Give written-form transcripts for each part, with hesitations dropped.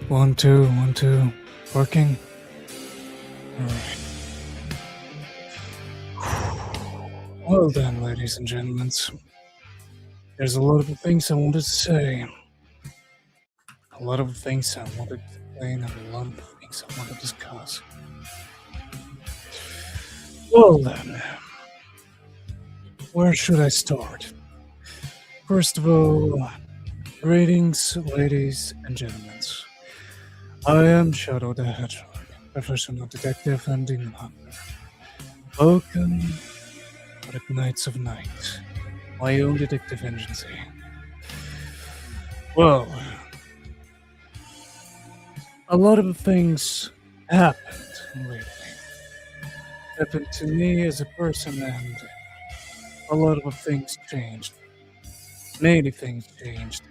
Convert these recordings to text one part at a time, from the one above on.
One, two, 1, 2. Working. Alright. Well then, ladies and gentlemen, there's a lot of things I wanted to say, a lot of things I wanted to explain, and a lot of things I want to discuss. Well then, where should I start? First of all, greetings, ladies and gentlemen. I am Shadow the Hedgehog, professional detective and demon hunter. Welcome to the Knights of Night, my own detective agency. Well, a lot of things happened lately. Happened to me as a person, and a lot of things changed. Many things changed.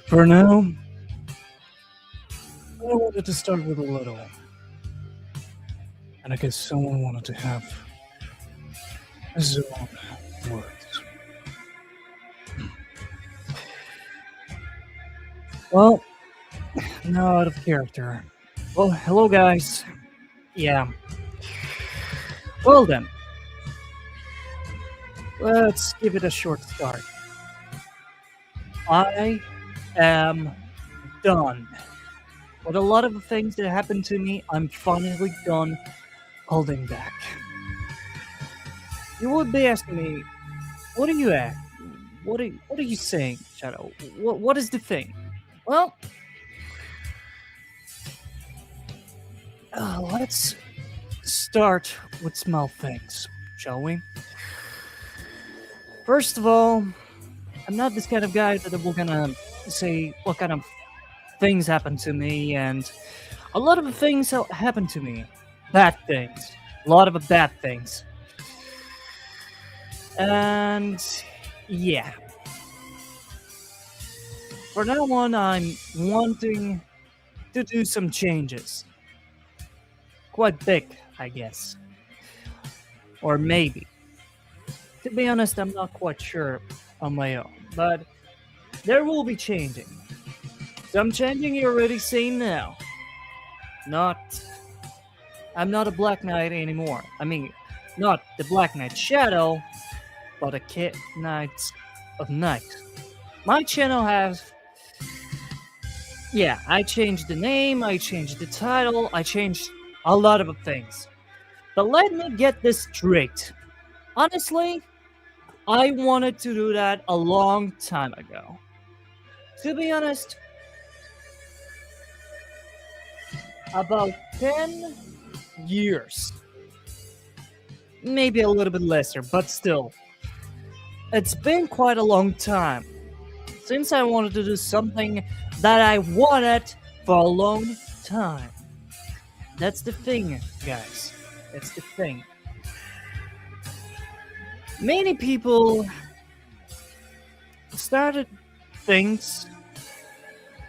For now, I wanted to start with a little, and I guess someone wanted to have his own words. Well, now out of character. Well, hello guys. Yeah. Well then, let's give it a short start. I am done. With a lot of the things that happened to me, I'm finally done holding back. You would be asking me, what are you at? What are you saying, Shadow? What is the thing? Well, let's start with small things, shall we? First of all, I'm not this kind of guy that we're gonna say what kind of things happen to me, and a lot of things happen to me. Bad things. A lot of bad things. And yeah. For now on, I'm wanting to do some changes. Quite big, I guess. Or maybe. To be honest, I'm not quite sure on my own, but there will be changing. Some changing you're already seeing now. I'm not a Black Knight anymore. I mean, not the Black Knight Shadow, but a Knights of Night. My channel has... Yeah, I changed the name, I changed the title, I changed a lot of things. But let me get this straight. Honestly, I wanted to do that a long time ago. To be honest, about 10 years. Maybe a little bit lesser, but still. It's been quite a long time since I wanted to do something that I wanted for a long time. That's the thing, guys. That's the thing. Many people started things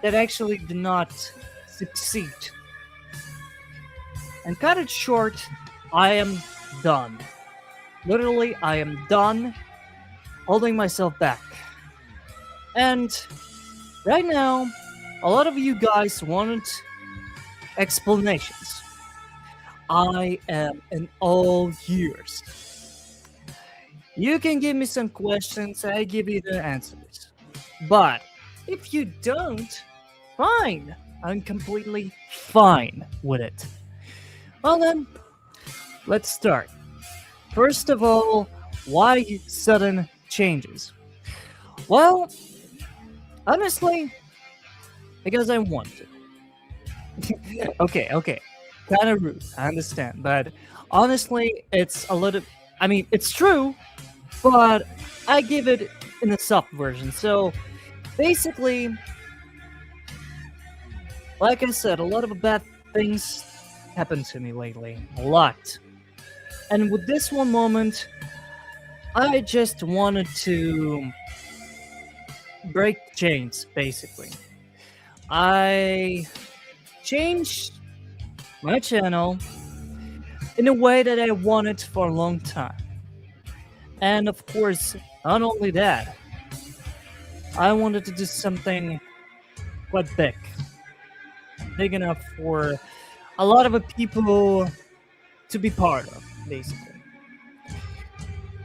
that actually did not succeed. And cut it short, I am done. Literally, I am done holding myself back. And right now, a lot of you guys wanted explanations. I am in all ears. You can give me some questions, I give you the answers. But if you don't, fine. I'm completely fine with it. Well then, let's start. First of all, why sudden changes? Well, honestly, because I want to. Okay. Kind of rude, I understand. But honestly, it's a little... I mean, it's true, but I give it in a soft version. So, basically, like I said, a lot of bad things happened to me lately. A lot. And with this one moment, I just wanted to break chains, basically. I changed my channel in a way that I wanted for a long time. And of course, not only that, I wanted to do something quite big enough for a lot of people to be part of, basically.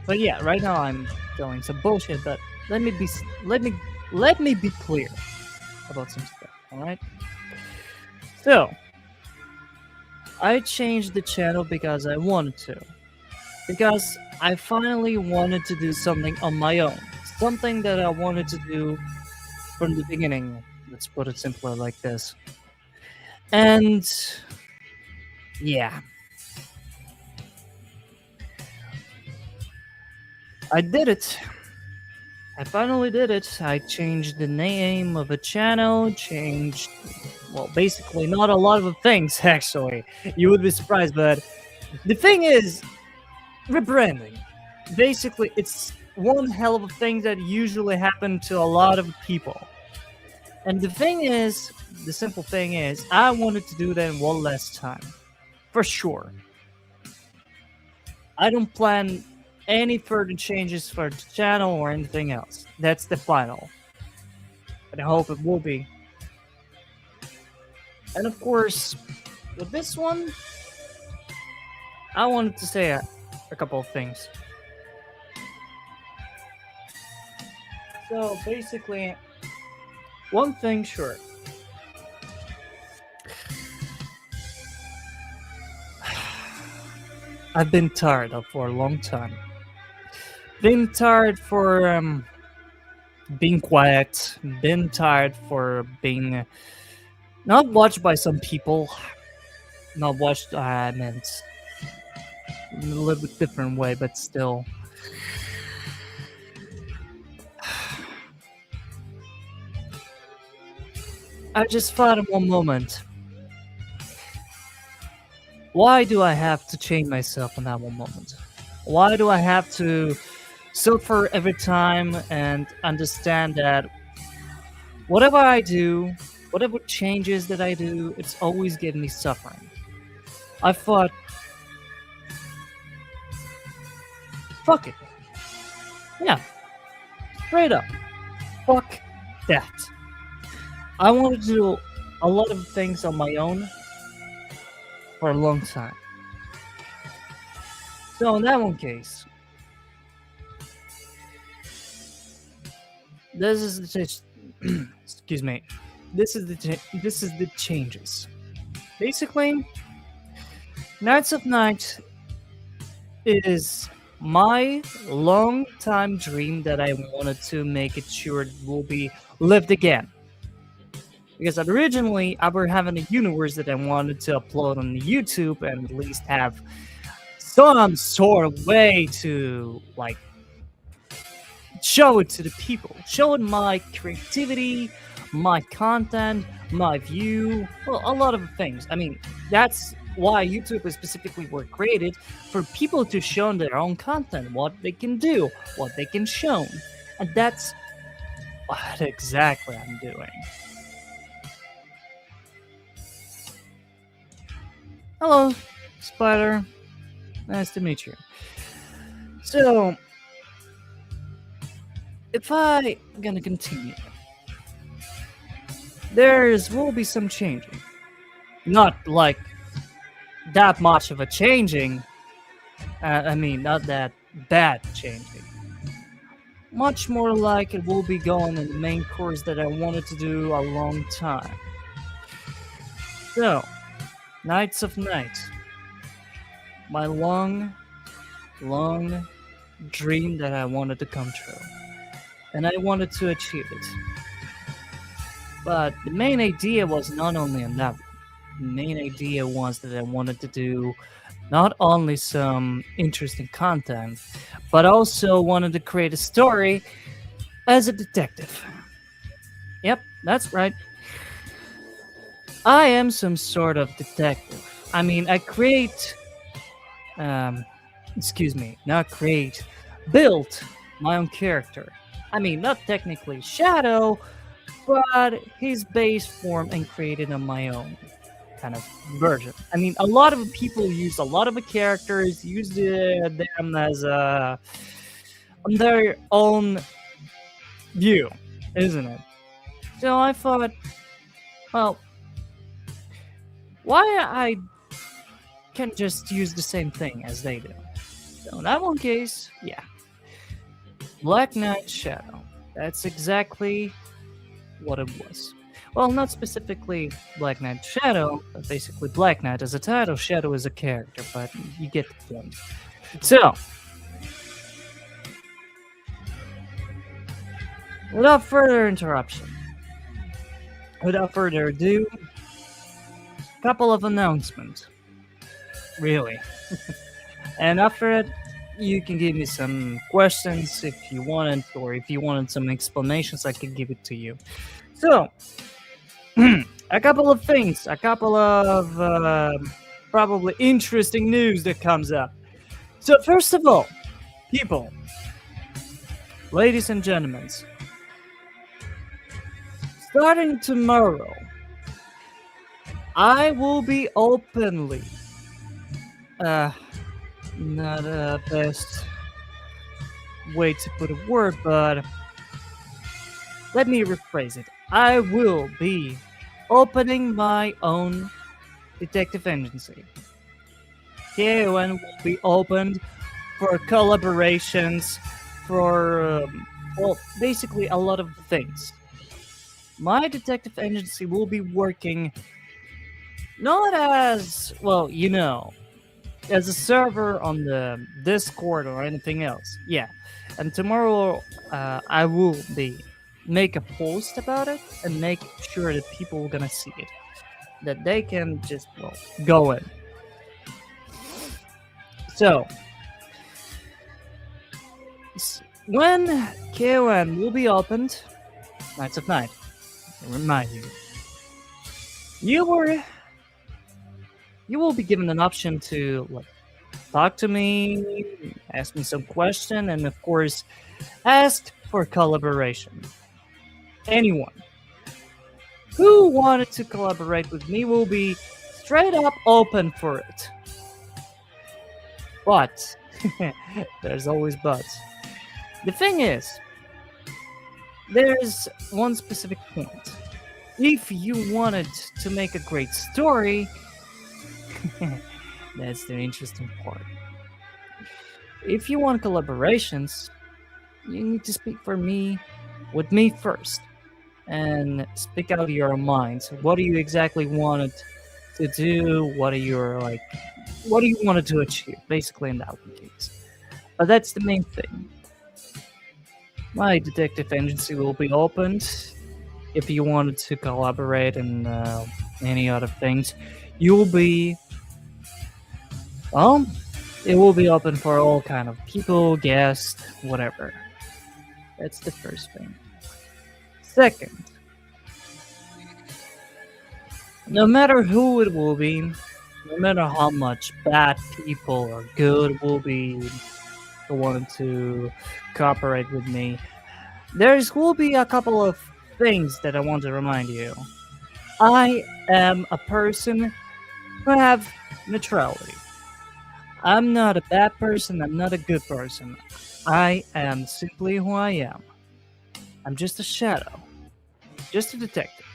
But yeah, right now I'm telling some bullshit. But let me be let me let me be clear about some stuff. All right. So I changed the channel because I wanted to. Because I finally wanted to do something on my own. Something that I wanted to do from the beginning. Let's put it simpler like this. And yeah, I did it. I finally did it. I changed the name of a channel, changed, well, basically not a lot of things, actually. You would be surprised, but the thing is, rebranding. Basically, it's one hell of a thing that usually happen to a lot of people. And the thing is, the simple thing is, I wanted to do that one last time. For sure. I don't plan any further changes for the channel or anything else. That's the final. And I hope it will be. And of course, with this one, I wanted to say a couple of things. So basically, one thing, sure. I've been tired of for a long time. Been tired for being quiet. Been tired for being not watched by some people. Not watched. I meant in a little bit different way, but still. I just thought in one moment, why do I have to change myself in that one moment? Why do I have to suffer every time and understand that whatever I do, whatever changes that I do, it's always giving me suffering? I thought, fuck it. Yeah, straight up. Fuck that. I wanted to do a lot of things on my own for a long time. So in that one case, this is the excuse me. This is the changes. Basically, Nights of Night is my long time dream that I wanted to make it sure it will be lived again. Because originally I were having a universe that I wanted to upload on YouTube and at least have some sort of way to like show it to the people, show it my creativity, my content, my view, well, a lot of things. I mean, that's why YouTube is specifically were created for people to show their own content, what they can do, what they can show, and that's what exactly I'm doing. Hello, Spider. Nice to meet you. So, if I gonna continue, there's will be some changing. Not like that much of a changing. I mean, not that bad changing. Much more like it will be going in the main course that I wanted to do a long time. So, Nights of Night. My long dream that I wanted to come true. And I wanted to achieve it. But the main idea was not only on that. The main idea was that I wanted to do not only some interesting content, but also wanted to create a story as a detective. Yep, that's right. I am some sort of detective. I mean, I create, excuse me, not create, built my own character. I mean, not technically Shadow, but he's base form and created on my own kind of version. I mean, a lot of people use a lot of the characters, use them as on their own view. isn't it? So I thought, well, why I can't just use the same thing as they do? So in that one case, yeah, Black Knight Shadow. That's exactly what it was. Well, not specifically Black Knight Shadow, but basically Black Knight as a title, Shadow as a character, but you get the point. So, without further interruption, without further ado, couple of announcements. Really. And after it, you can give me some questions if you wanted, or if you wanted some explanations, I can give it to you. So, a couple of things, a couple of probably interesting news that comes up. So, first of all, people, ladies and gentlemen, starting tomorrow, I will be openly, not the best way to put a word, but let me rephrase it. I will be opening my own detective agency. KON will be opened for collaborations, for, well, basically a lot of things. My detective agency will be working not as, well, as a server on the Discord or anything else. Yeah. And tomorrow I will make a post about it and make sure that people are gonna see it. That they can just, well, go in. So, when KON will be opened, Nights of Night, I remind you, you will be given an option to, like, talk to me, ask me some question, and of course, ask for collaboration. Anyone who wanted to collaborate with me will be straight up open for it. But there's always buts. The thing is, there's one specific point. If you wanted to make a great story, that's the interesting part. If you want collaborations, you need to speak with me first, and speak out your minds. What do you exactly wanted to do? What do you wanted to achieve? Basically, in that case. But that's the main thing. My detective agency will be opened. If you wanted to collaborate and any other things, you will be, well, it will be open for all kind of people, guests, whatever. That's the first thing. Second, no matter who it will be, no matter how much bad people or good will be who wanted to cooperate with me, will be a couple of things that I want to remind you. I am a person who have neutrality. I'm not a bad person, I'm not a good person. I am simply who I am. I'm just a shadow. Just a detective.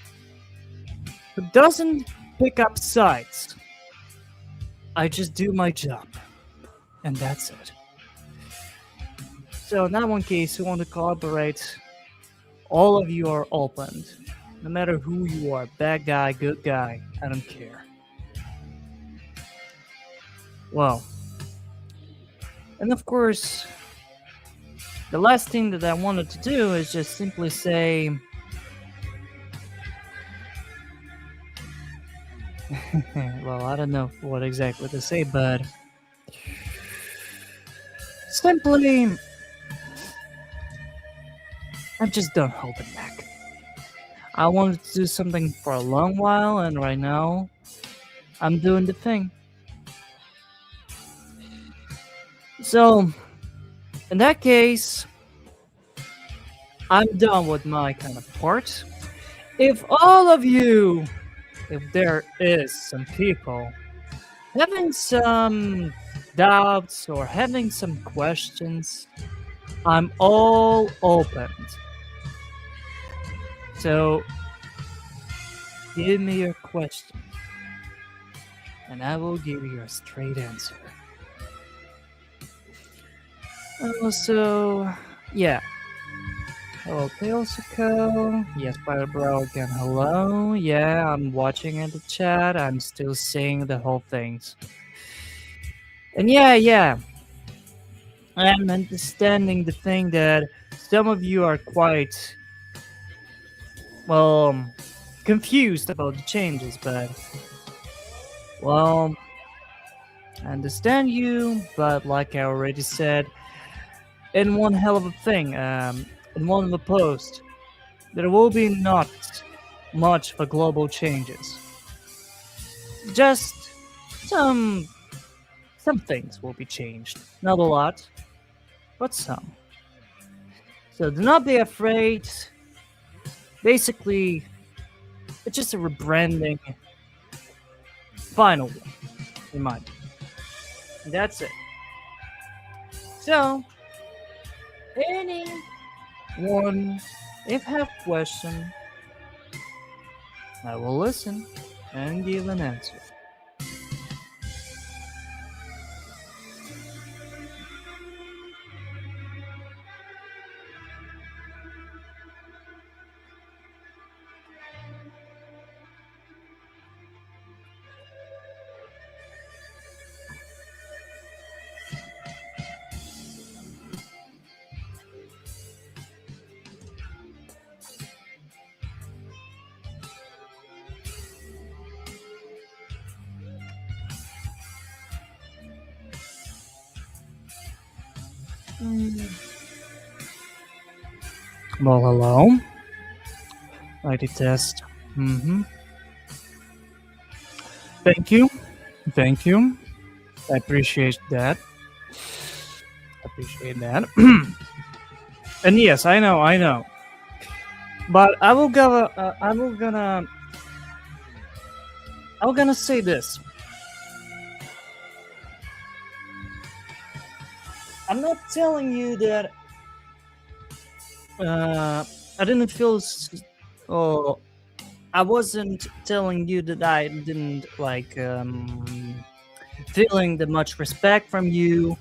Who doesn't pick up sides. I just do my job. And that's it. So in that one case, you want to collaborate, all of you are opened. No matter who you are, bad guy, good guy, I don't care. Well, and of course, the last thing that I wanted to do is just simply say, well, I don't know what exactly to say, but simply, I'm just done holding back. I wanted to do something for a long while, and right now, I'm doing the thing. So, in that case, I'm done with my kind of part. If all of you, if there is some people having some doubts or having some questions, I'm all open. So give me your question, and I will give you a straight answer. Also, yeah. Hello, Pilsico. Yes, Spider Bro again. Hello. Yeah, I'm watching in the chat. I'm still seeing the whole things. And yeah, I'm understanding the thing that some of you are quite, well, confused about the changes, but, well, I understand you, but like I already said, in one hell of a thing, in one of the posts, there will be not much for global changes. Just some some things will be changed. Not a lot, but some. So do not be afraid. Basically, it's just a rebranding final one, in my opinion. That's it. So, anyone, if have question, I will listen and give an answer. Well, hello. ID test. Thank you. Thank you. I appreciate that. Appreciate that. And yes, I know. But I'm gonna say this. I'm not telling you that I didn't feel. Oh, I wasn't telling you that I didn't like feeling that much respect from you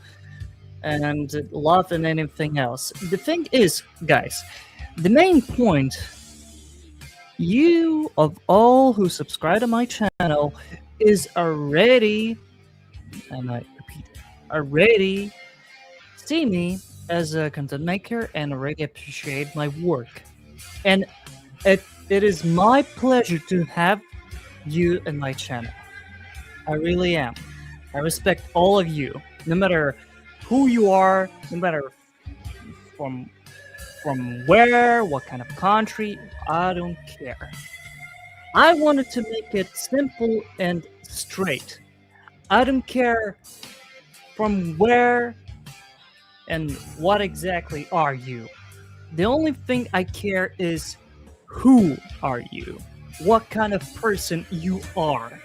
and love and anything else. The thing is, guys, the main point. You of all who subscribe to my channel is already, and I repeat, already see me as a content maker and already appreciate my work. And it is my pleasure to have you in my channel. I really am. I respect all of you, no matter who you are, no matter from where, what kind of country, I don't care. I wanted to make it simple and straight. I don't care from where and what exactly are you. The only thing I care is who are you? What kind of person you are.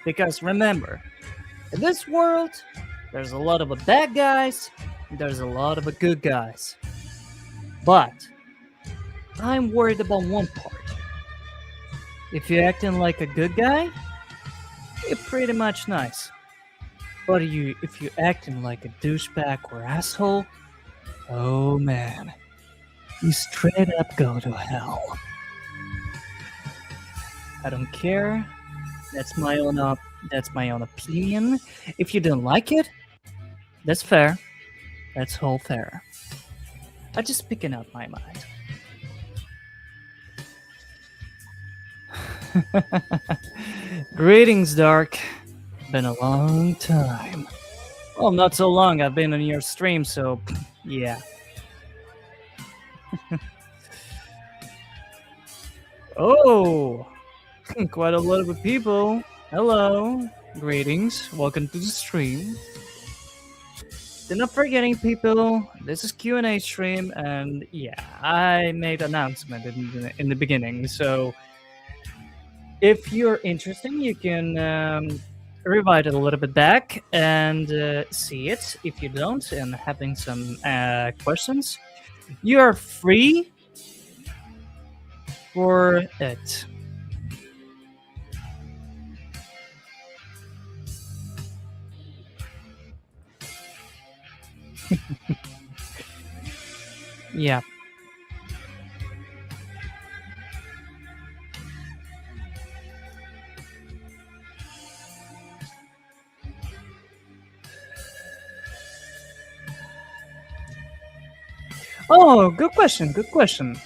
Because remember, in this world, there's a lot of bad guys, there's a lot of good guys. But I'm worried about one part. If you're acting like a good guy, you're pretty much nice. But if you're acting like a douchebag or asshole, oh man, you straight up go to hell. I don't care. That's my own opinion. If you don't like it, that's fair. That's whole fair. I'm just speaking out my mind. Greetings, Dark. Been a long time. Well, not so long. I've been on your stream, so yeah. Oh, quite a lot of people. Hello. Greetings. Welcome to the stream. They're not forgetting, people. This is Q&A stream, and yeah, I made an announcement in the beginning. So if you're interested, you can rewind it a little bit back and see it. If you don't, and having some questions, you are free for it. Yeah. Oh, good question. Good question.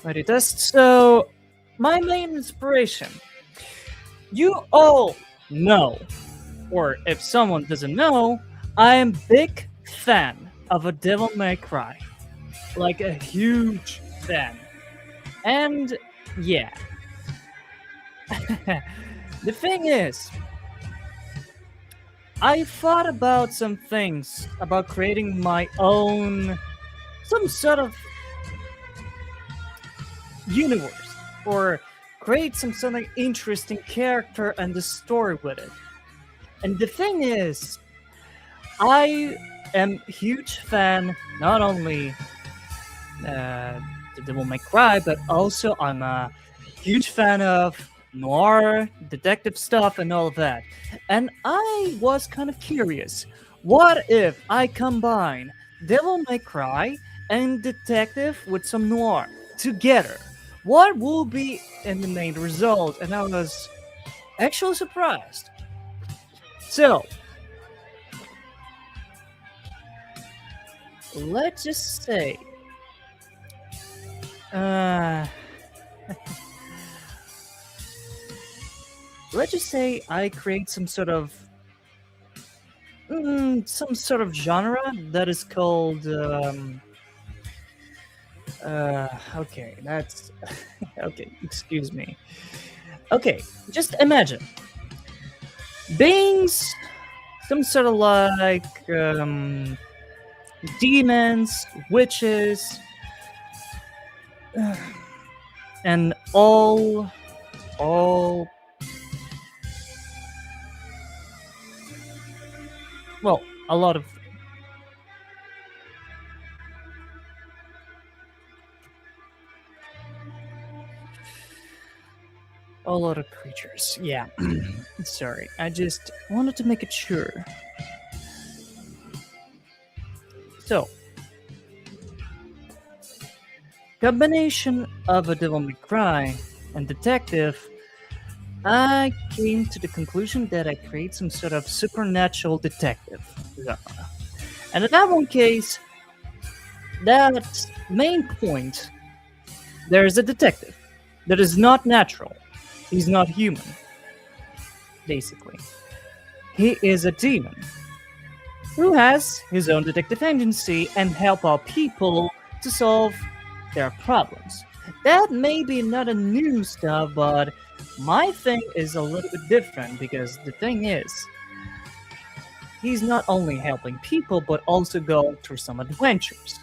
Ready test. So, my main inspiration. You all know, or if someone doesn't know, I am big fan of a Devil May Cry, like a huge fan. And yeah, the thing is, I thought about some things about creating my own, some sort of universe, or create some sort of interesting character and the story with it. And the thing is, I am a huge fan not only the Devil May Cry, but also I'm a huge fan of noir, detective stuff, and all of that. And I was kind of curious, what if I combine Devil May Cry and detective with some noir together? What will be in the main result? And I was actually surprised. So, let's just say, uh, let's just say I create some sort of genre that is called okay, that's okay, excuse me. Okay, just imagine beings, some sort of like demons, witches, and all well, a lot of creatures. Yeah. Sorry, I just wanted to make it sure. So, combination of a Devil May Cry and detective, I came to the conclusion that I create some sort of supernatural detective genre. And in that one case, that main point, there is a detective that is not natural. He's not human, basically. He is a demon who has his own detective agency and help out people to solve their problems. That may be not a new stuff, but my thing is a little bit different because the thing is, he's not only helping people but also going through some adventures.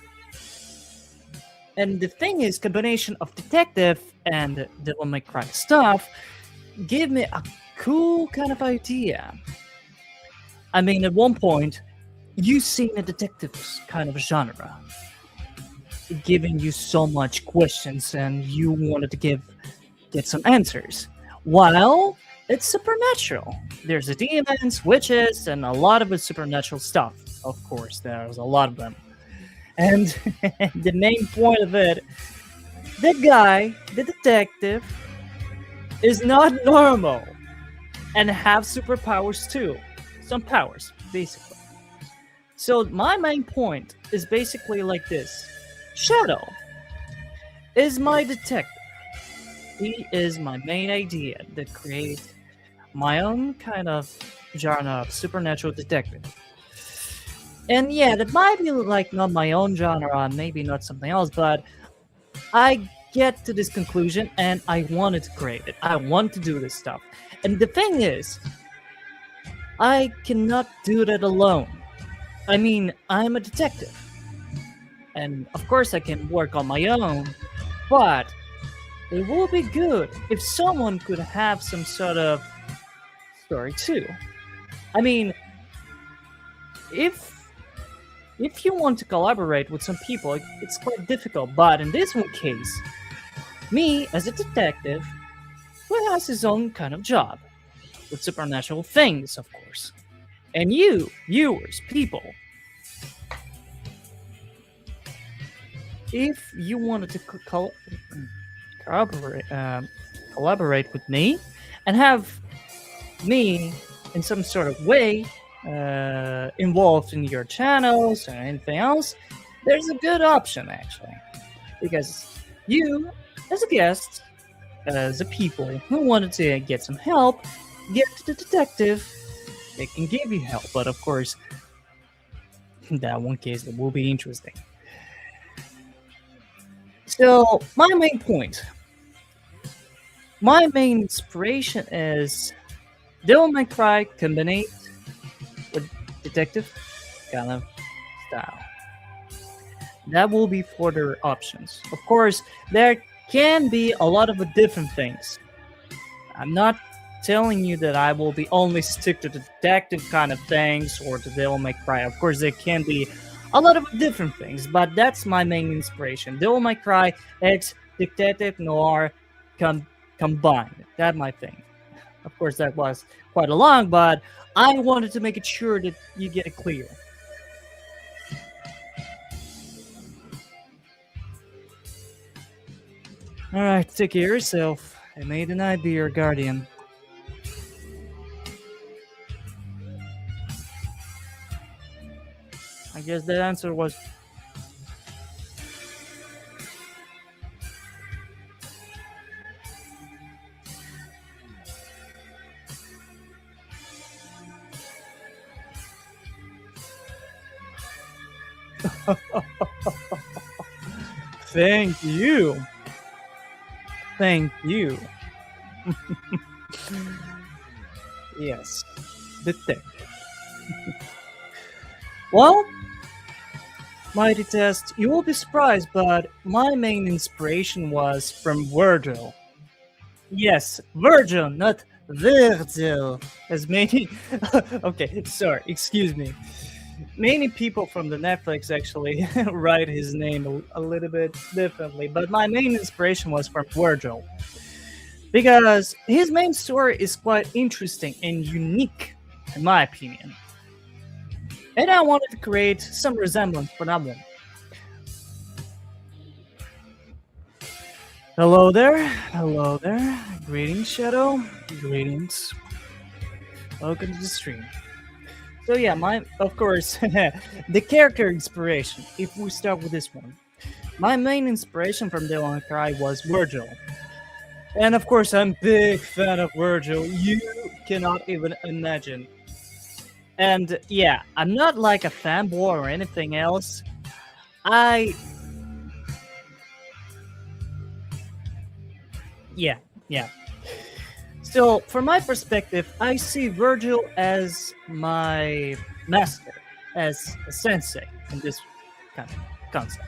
And the thing is, combination of detective and Devil May Cry stuff give me a cool kind of idea. I mean, at one point, you've seen a detective kind of genre, giving you so much questions and you wanted to get some answers. While it's supernatural. There's the demons, witches, and a lot of it's supernatural stuff. Of course, there's a lot of them. And the main point of it, the guy, the detective, is not normal and have superpowers too. Some powers, basically. So my main point is basically like this. Shadow is my detective. He is my main idea that creates my own kind of genre of supernatural detective. And yeah, that might be like not my own genre, maybe not something else, but I get to this conclusion and I wanted to create it. I want to do this stuff. And the thing is, I cannot do that alone. I mean, I'm a detective. And of course, I can work on my own, but it would be good if someone could have some sort of story too. I mean, if if you want to collaborate with some people, it's quite difficult. But in this one case, Me as a detective who has his own kind of job with supernatural things, of course. And you, viewers, people, if you wanted to collaborate, collaborate with me and have me in some sort of way involved in your channels or anything else, there's a good option actually. Because you, as a guest, as a people who wanted to get some help, get to the detective, they can give you help. But of course, in that one case, that will be interesting. So, my main inspiration is Devil May Cry combined with detective kind of style. That will be further options. Of course, there can be a lot of different things. I'm not telling you that I will be only stick to the detective kind of things or the Devil May Cry. Of course, there can be a lot of different things, but that's my main inspiration. Devil May Cry X detective noir combined. That's my thing. Of course, that was quite a long, but I wanted to make it sure that you get it clear. All right, take care of yourself, and may the night be your guardian. I guess that answer was thank you. Thank you. Yes, detective. Well, mighty test, you will be surprised, but my main inspiration was from Virgil. Yes, Virgil, not Virgil. As many. Okay, sorry, excuse me. Many people from the Netflix actually write his name a little bit differently, but my main inspiration was from Virgil because his main story is quite interesting and unique, in my opinion. And I wanted to create some resemblance for that one. Hello there, hello there. Greetings, Shadow. Greetings. Welcome to the stream. So yeah, my of course the character inspiration. If we start with this one, my main inspiration from Devil May Cry was Virgil, and of course I'm big fan of Virgil. You cannot even imagine. And yeah, I'm not like a fanboy or anything else. I yeah yeah. So from my perspective, I see Virgil as my master, as a sensei in this kind of concept.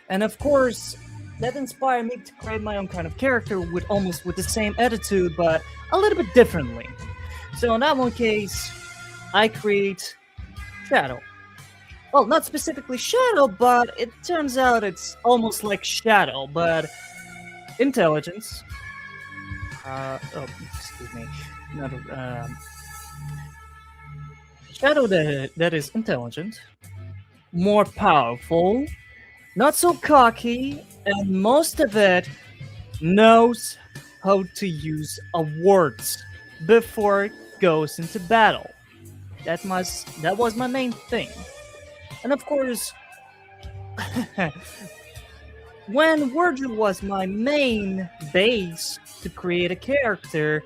And of course, that inspired me to create my own kind of character with almost with the same attitude, but a little bit differently. So in that one case, I create Shadow. Well, not specifically Shadow, but it turns out it's almost like Shadow, but intelligence. Excuse me. Not, Shadow that is intelligent, more powerful, not so cocky, and most of it knows how to use words before it goes into battle. That was my main thing. And of course, when Virgil was my main base to create a character,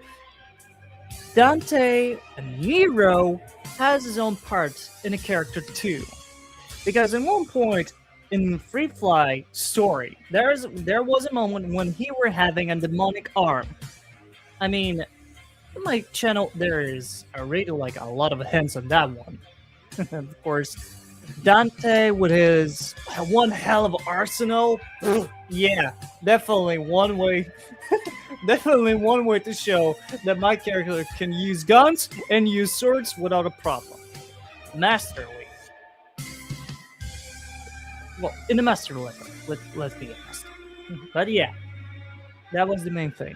Dante Nero has his own part in a character too. Because at one point in Free Fly story, there was a moment when he were having a demonic arm. I mean, in my channel there is already like a lot of hints on that one. Of course, Dante with his one hell of arsenal. Yeah, definitely one way. Definitely one way to show that my character can use guns and use swords without a problem. Masterly. Well, in the master level, let's be honest. But yeah, That was the main thing.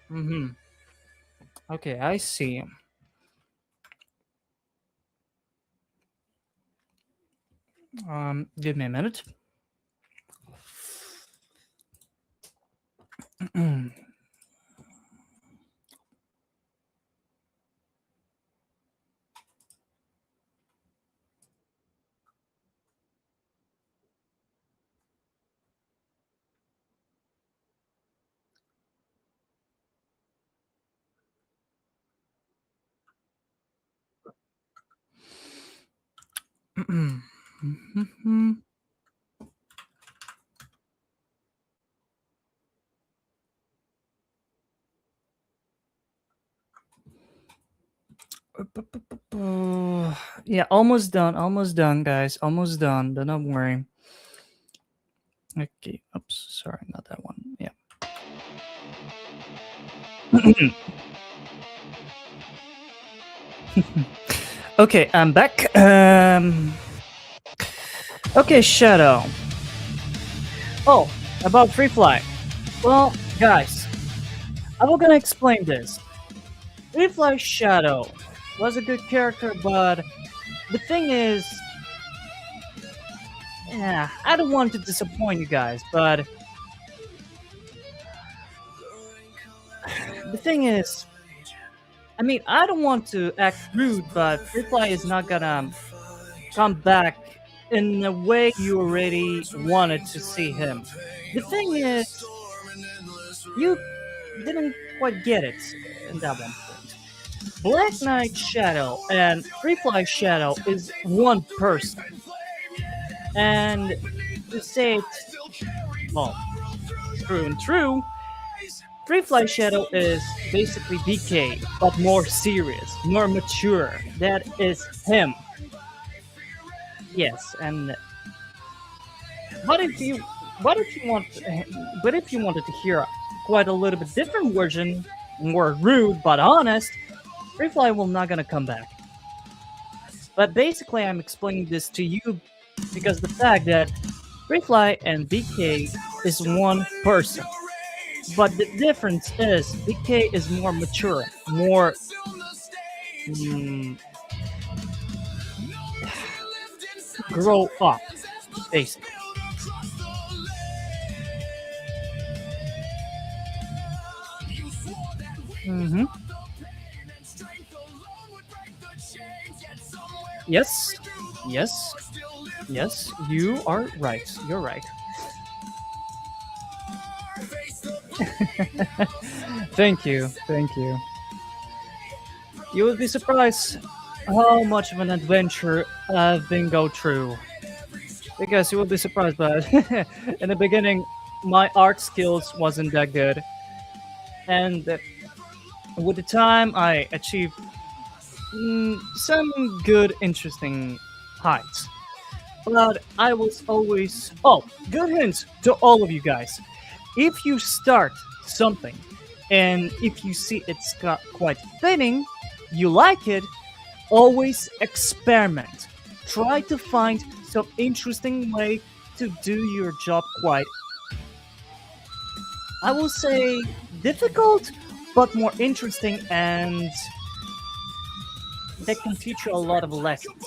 Hmm. Okay, I see. Give me a minute. Yeah, almost done, guys. Almost done. Do not worry. Okay, oops, sorry, not that one. Yeah. Okay, I'm back. Okay, Shadow. Oh, about Free Fly. Well, guys, I'm gonna explain this. Free Fly Shadow was a good character, but the thing is, yeah, I don't want to disappoint you guys, but the thing is, I mean, I don't want to act rude, but Free Fly is not gonna come back in the way you already wanted to see him. The thing is, you didn't quite get it in that one point. Black Knight Shadow and Free Fly Shadow is one person. And to say it, well, true and true, Free Fly Shadow is basically DK, but more serious, more mature. That is him. Yes, and but if you, but if you want, but if you wanted to hear quite a little bit different version, more rude but honest, Free Fly will not gonna come back. But basically, I'm explaining this to you because the fact that Free Fly and BK is one person. But the difference is BK is more mature, more mm, grow up, basically. Hmm. Yes, yes, yes. You are right. You're right. Thank you, thank you. You would be surprised how much of an adventure I've been go through. Because you will be surprised, but in the beginning, my art skills wasn't that good, and with the time, I achieved some good, interesting heights. But I was always good hints to all of you guys. If you start something, and if you see it's got quite fitting, you like it, always experiment. Try to find some interesting way to do your job quite, I will say, difficult, but more interesting, and that can teach you a lot of lessons.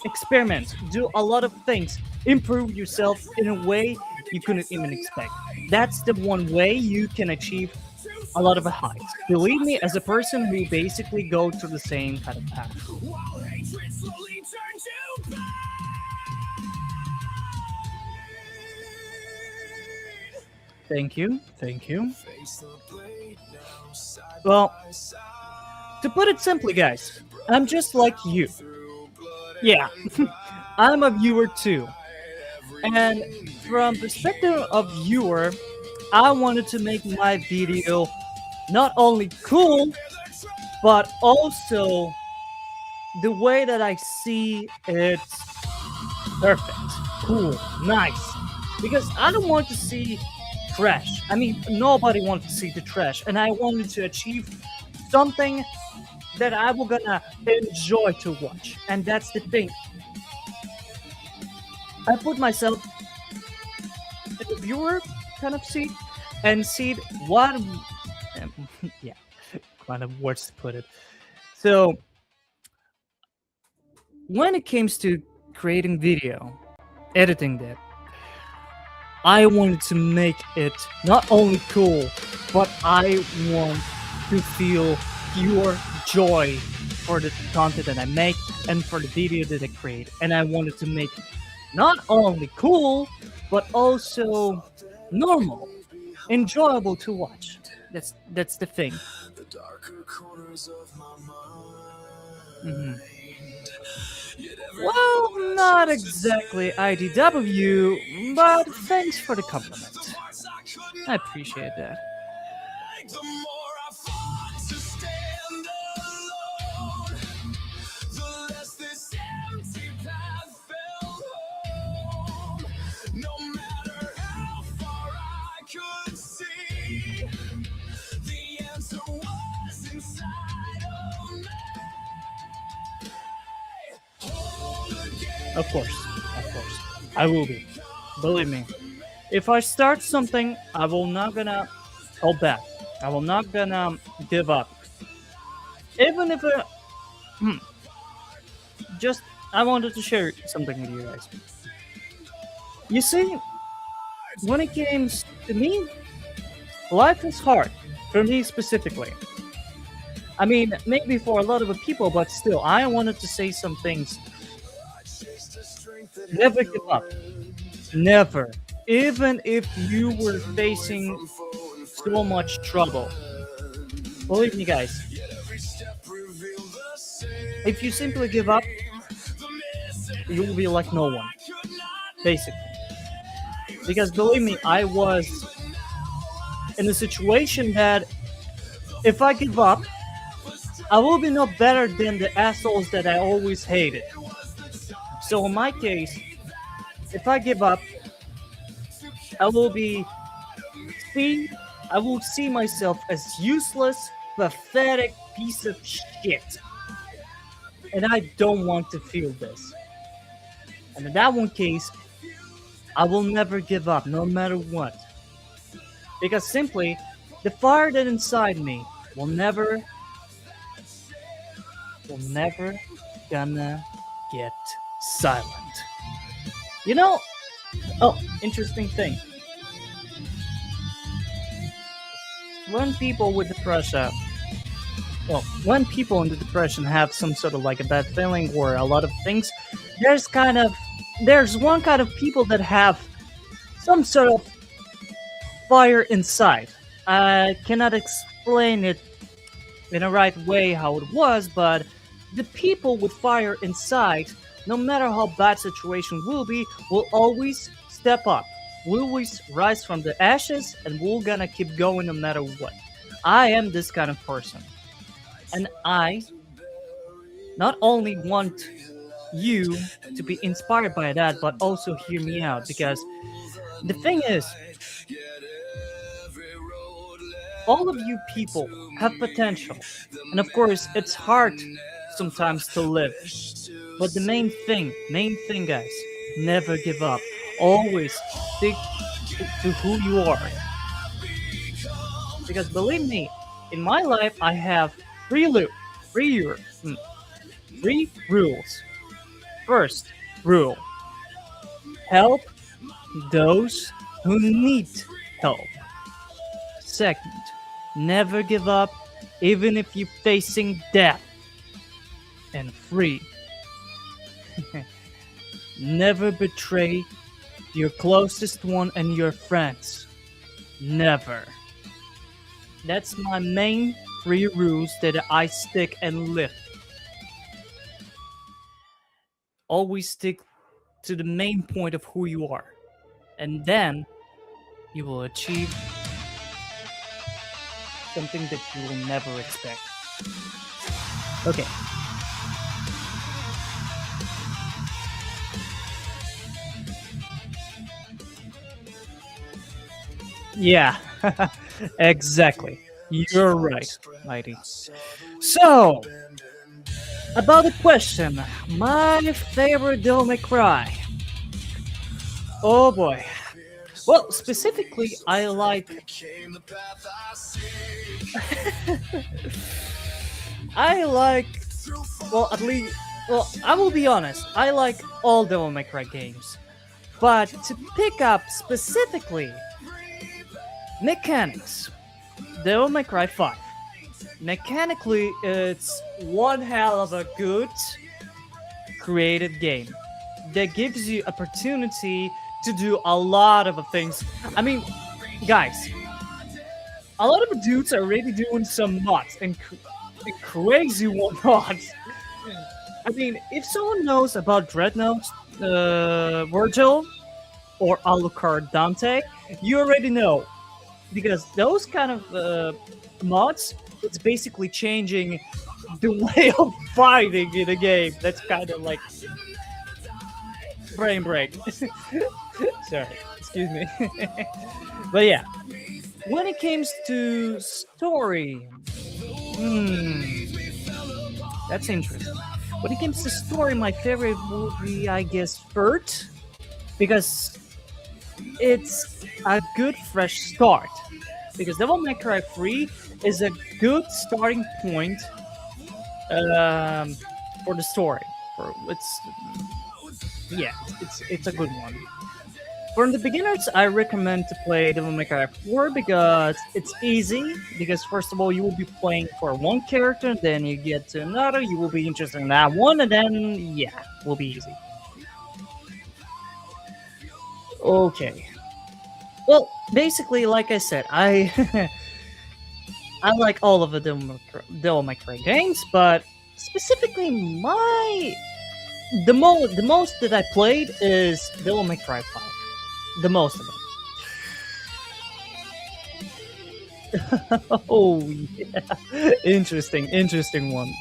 Experiment, do a lot of things, improve yourself in a way you couldn't even expect. That's the one way you can achieve a lot of heights. Believe me, as a person who basically go through the same kind of path. Thank you, thank you. Well, to put it simply, guys, I'm just like you. Yeah, I'm a viewer too. And from perspective of viewer, I wanted to make my video not only cool, but also the way that I see it's perfect, cool, nice. Because I don't want to see trash. I mean, nobody wants to see the trash, and I wanted to achieve something that I will gonna enjoy to watch. And that's the thing. I put myself in the viewer kind of seat and see what, yeah, kind of words to put it. So when it comes to creating video, editing that, I wanted to make it not only cool, but I want to feel pure joy for the content that I make and for the video that I create. And I wanted to make not only cool, but also normal, enjoyable to watch. That's the thing. Mhm. Well, not exactly IDW, but thanks for the compliment. I appreciate that. Of course, of course. I will be. Believe me. If I start something, I will not gonna hold back. I will not gonna give up. Even if just I wanted to share something with you guys. You see, when it comes to me, life is hard for me specifically. I mean, maybe for a lot of people, but still, I wanted to say some things. Never give up. Never. Even if you were facing so much trouble. Believe me, guys. If you simply give up, you will be like no one. Basically. Because believe me, I was in a situation that if I give up, I will be no better than the assholes that I always hated. So in my case, if I give up, I will be see I will see myself as useless, pathetic piece of shit. And I don't want to feel this. And in that one case, I will never give up, no matter what. Because simply, the fire that inside me will never gonna get silent. You know, oh, interesting thing. When people with depression, well, when people in the depression have some sort of like a bad feeling or a lot of things, there's kind of there's one kind of people that have some sort of fire inside. I cannot explain it in a right way how it was, but the people with fire inside, no matter how bad situation will be, will always step up. Will always rise from the ashes and we're gonna keep going no matter what. I am this kind of person. And I not only want you to be inspired by that, but also hear me out because the thing is, all of you people have potential. And of course, it's hard sometimes to live. But the main thing, guys, never give up. Always stick to who you are. Because believe me, in my life, I have three, three rules. First rule: help those who need help. Second, never give up, even if you're facing death. And three, never betray your closest one and your friends. Never. That's my main three rules that I stick and live. Always stick to the main point of who you are. And then you will achieve something that you will never expect. Okay. Yeah, exactly. You're right, Mighty. So, about the question, my favorite Devil May Cry. Oh boy. Well, specifically, I like. I like. Well, at least. Well, I will be honest. I like all Devil May Cry games, but to pick up specifically mechanics, Devil May Cry 5. Mechanically, it's one hell of a good created game that gives you opportunity to do a lot of things. I mean, guys, a lot of dudes are already doing some mods and crazy one mods. I mean, if someone knows about Dreadnought, Virgil, or Alucard Dante, you already know because those kind of mods, it's basically changing the way of fighting in a game. That's kind of like brain break. Sorry, excuse me. But yeah, when it comes to story, that's interesting. When it comes to story, my favorite would be, I guess, Bert, because it's a good fresh start. Because Devil May Cry 3 is a good starting point for the story. It's a good one. For the beginners, I recommend to play Devil May Cry 4 because it's easy. Because first of all, you will be playing for one character, then you get to another, you will be interested in that one, and then yeah, will be easy. Okay. Well, basically, like I said, I I like all of the Devil May Cry games, but specifically the most that I played is Devil May Cry 5. The most of them. Oh yeah, interesting one.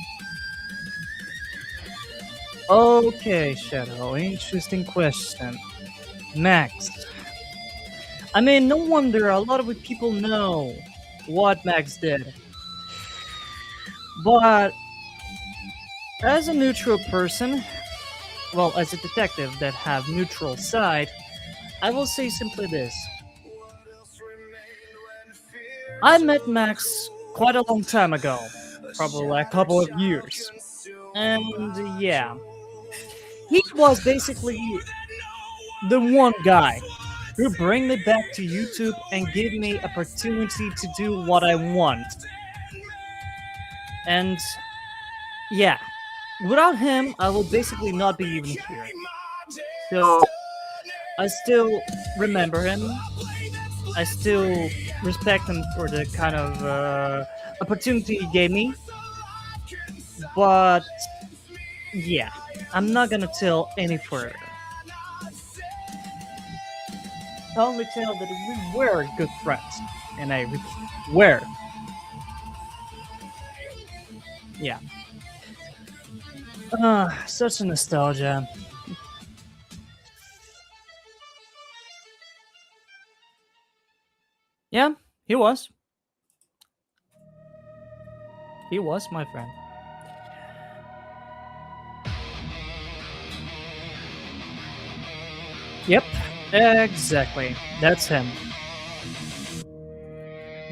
Okay, Shadow, interesting question. Max. I mean, no wonder a lot of people know what Max did. But as a neutral person, well, as a detective that have neutral side, I will say simply this. I met Max quite a long time ago, probably like a couple of years. And yeah, he was basically the one guy who bring me back to YouTube and give me opportunity to do what I want. And yeah, without him, I will basically not be even here. So I still remember him. I still respect him for the kind of opportunity he gave me. But yeah, I'm not gonna tell any further. I only tell that we were good friends, and I repeat, were. Yeah. Such a nostalgia. Yeah, he was. He was my friend. Yep, exactly. That's him.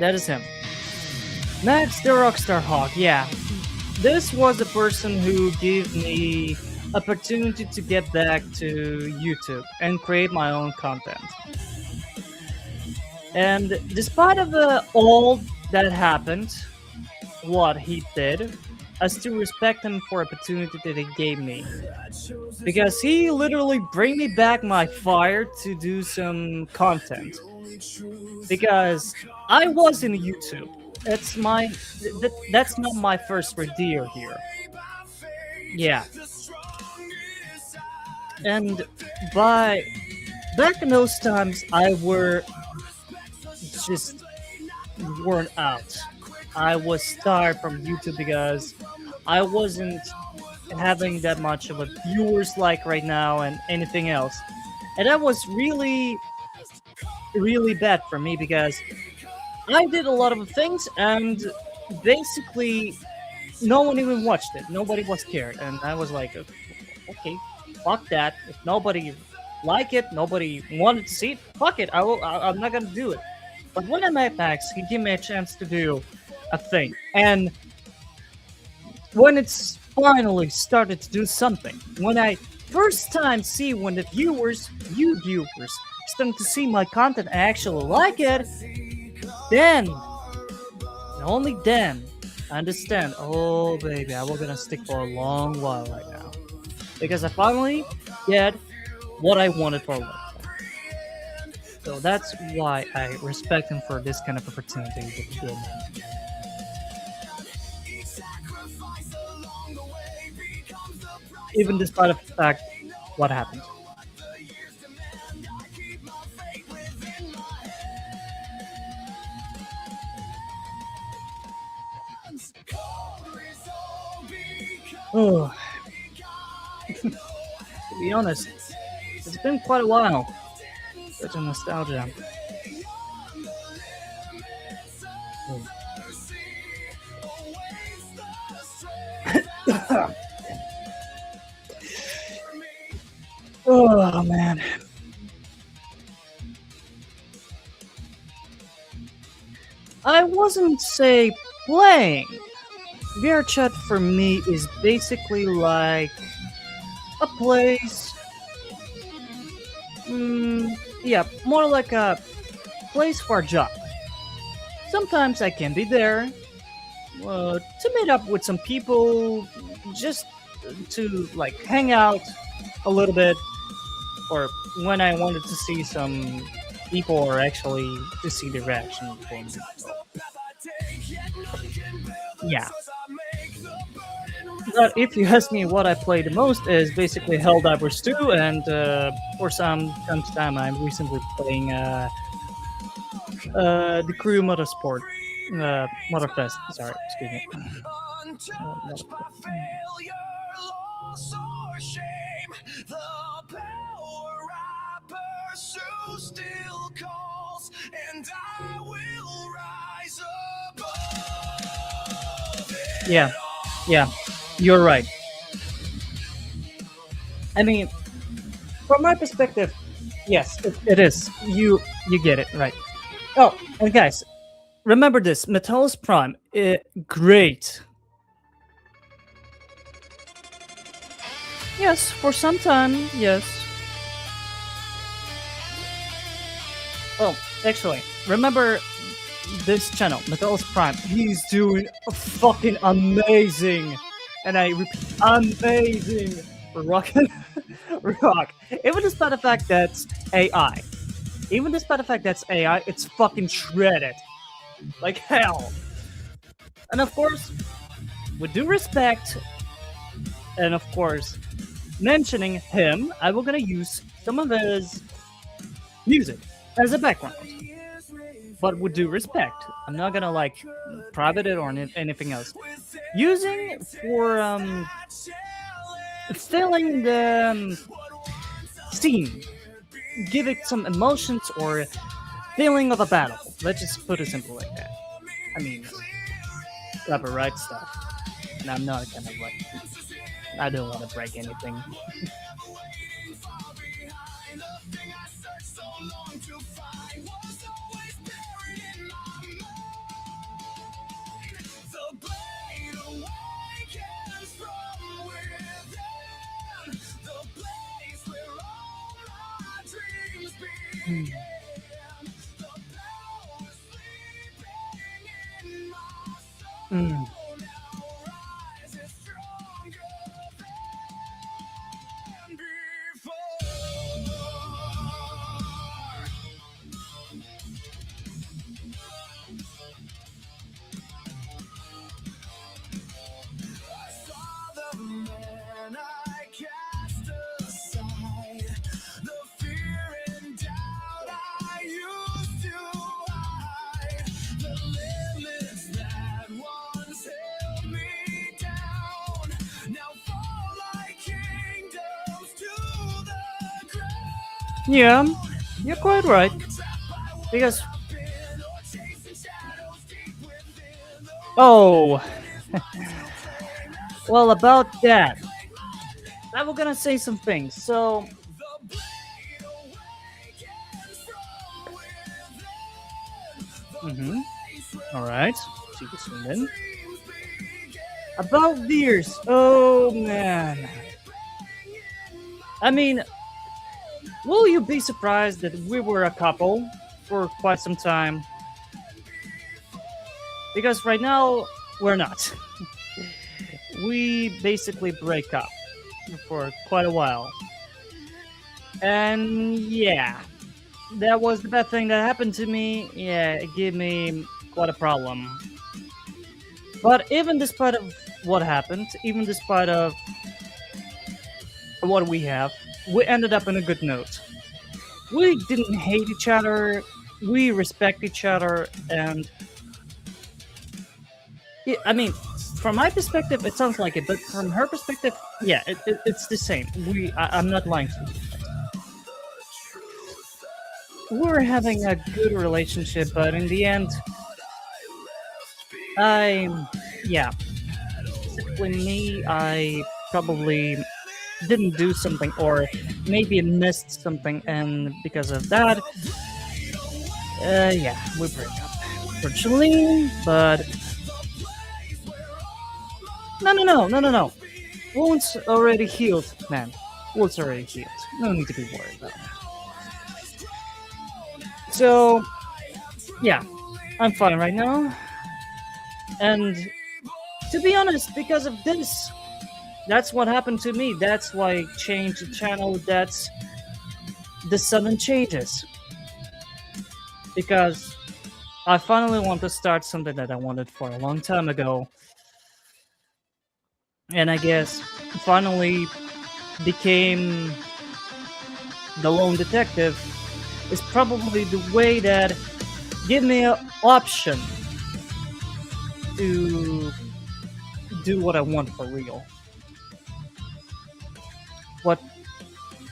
That is him. Max the Rockstar Hawk, yeah. This was the person who gave me opportunity to get back to YouTube and create my own content. And despite of all that happened, what he did, I still respect him for opportunity that he gave me. Because he literally bring me back my fire to do some content. Because I was in YouTube. That's not my first rodeo here. Yeah. And by back in those times I were just worn out. I was tired from YouTube because I wasn't having that much of a viewers like right now and anything else. And that was really, really bad for me because I did a lot of things, and basically, no one even watched it. Nobody was scared, and I was like, okay, fuck that. If nobody like it, nobody wanted to see it, fuck it. I'm not gonna do it. But when I met Max, he gave me a chance to do a thing, and when it's finally started to do something, when I first time see when the viewers, you viewers, starting to see my content and actually like it, then, and only then, I understand. Oh baby, I was gonna stick for a long while right now because I finally get what I wanted for a long time. So that's why I respect him for this kind of opportunity that he gave me. Even despite of the fact what happened. Oh, to be honest, it's been quite a while. Such a nostalgia. Oh man. I wasn't say playing. VR chat for me is basically like a place. Yeah, more like a place for a job. Sometimes I can be there to meet up with some people, just to like hang out a little bit, or when I wanted to see some people or actually to see the reaction from me. Yeah. But if you ask me what I play the most is basically Helldivers 2 and for some time I'm recently playing the Crew Motorsport Motorfest. Sorry, excuse me. Yeah, yeah, you're right. I mean, from my perspective, yes, it is. You get it right. Oh, and guys, remember this: Metallis Prime, great. Yes, for some time, yes. Oh, actually, remember this channel, Metallis Prime. He's doing a fucking amazing, and I repeat, amazing rock, rock. Even despite the fact that's AI, even despite the fact that's AI, it's fucking shredded like hell. And of course, with due respect, and of course, mentioning him, I will gonna use some of his music as a background. But with due respect, I'm not gonna like private it or anything else. Using for filling the scene, give it some emotions or feeling of a battle. Let's just put it simple like that. I mean, copyright stuff, and I'm not kind of like I don't want to break anything. Mm. Yeah, you're quite right. Because Oh, well, about that, I was gonna say some things. So, mhm, all right. See you soon then. About beers. Oh man. I mean, will you be surprised that we were a couple for quite some time? Because right now we're not. We basically break up for quite a while. And yeah, that was the bad thing that happened to me. Yeah, it gave me quite a problem. But even despite of what happened, even despite of what we have, we ended up on a good note. We didn't hate each other. We respect each other, and yeah, I mean, from my perspective, it sounds like it, but from her perspective, yeah, it's the same. I'm not lying to you. We're having a good relationship, but in the end, I, yeah, specifically me, I probably didn't do something, or maybe missed something, and because of that, yeah, we break up. Fortunately, but no. Wounds already healed, man. Wounds already healed. No need to be worried about that. So, yeah, I'm fine right now. And to be honest, because of this, that's what happened to me. That's why I changed the channel. That's the sudden changes. Because I finally want to start something that I wanted for a long time ago. And I guess finally became the lone detective is probably the way that give me an option to do what I want for real. What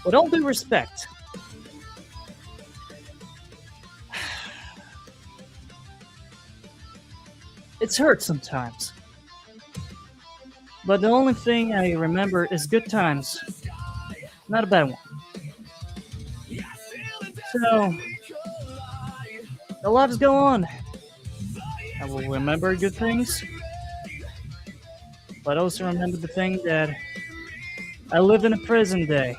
with all due respect, it's hurt sometimes. But the only thing I remember is good times. Not a bad one. So the lives go on. I will remember good things, but also remember the thing that I live in a present day,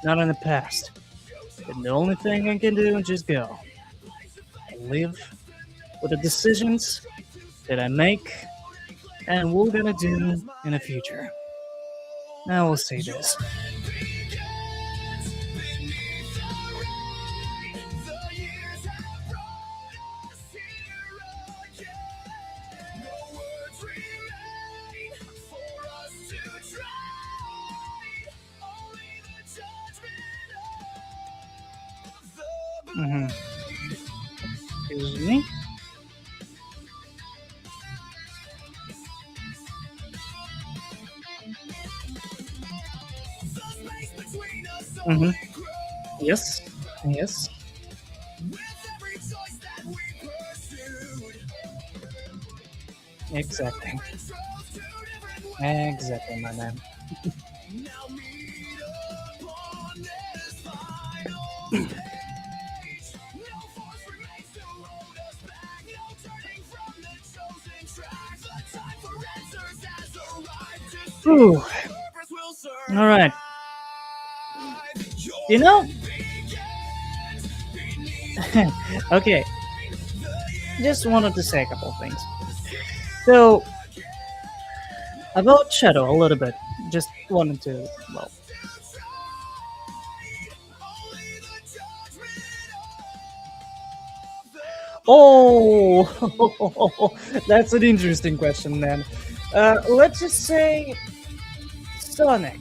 not in the past. And the only thing I can do is just go. Live with the decisions that I make and we're gonna do in the future. Now we'll say this. Mm-hmm. Excuse me. Mm-hmm. Yes. Yes. Exactly. Exactly, my man. Ooh. All right. You know. Okay. Just wanted to say a couple of things. So about Shadow a little bit. Just wanted to well. Oh, that's an interesting question, man. Let's just say Sonic.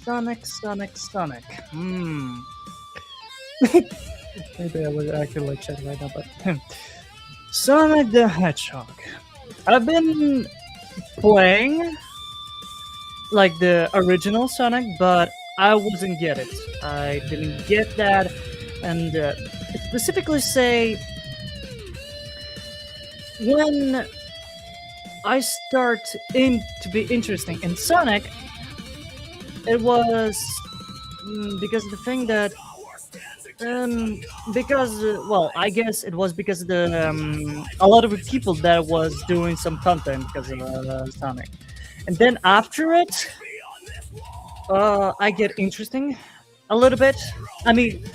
Sonic. Hmm. Maybe I would actually like check right now, but Sonic the Hedgehog. I've been playing like the original Sonic, but I wasn't get it. I didn't get that, and specifically say when I start in to be interesting in Sonic, it was because the thing that um because well, I guess it was because the a lot of the people that was doing some content because of Sonic, and then after it, I get interesting a little bit. I mean,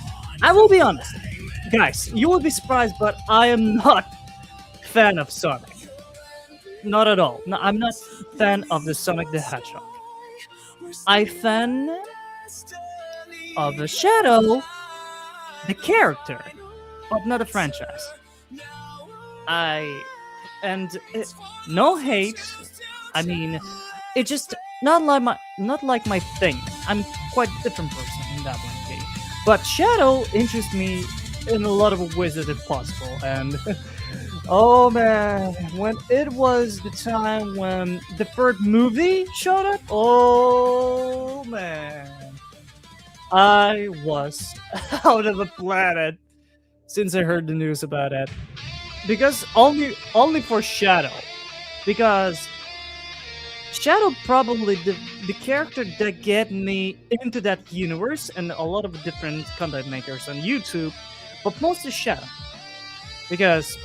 I will be honest, guys, you will be surprised, but I am not fan of Sonic. Not at all. No, I'm not fan of the Sonic the Hedgehog. I fan of the Shadow, the character, but not a franchise. I and no hate. I mean, it just not like my thing. I'm quite a different person in that one case. But Shadow interests me in a lot of ways that it's possible. And oh man, when it was the time when the third movie showed up, oh man, I was out of the planet since I heard the news about it. Because only for Shadow. Because Shadow probably the character that get me into that universe and a lot of different content makers on YouTube, but mostly Shadow. Because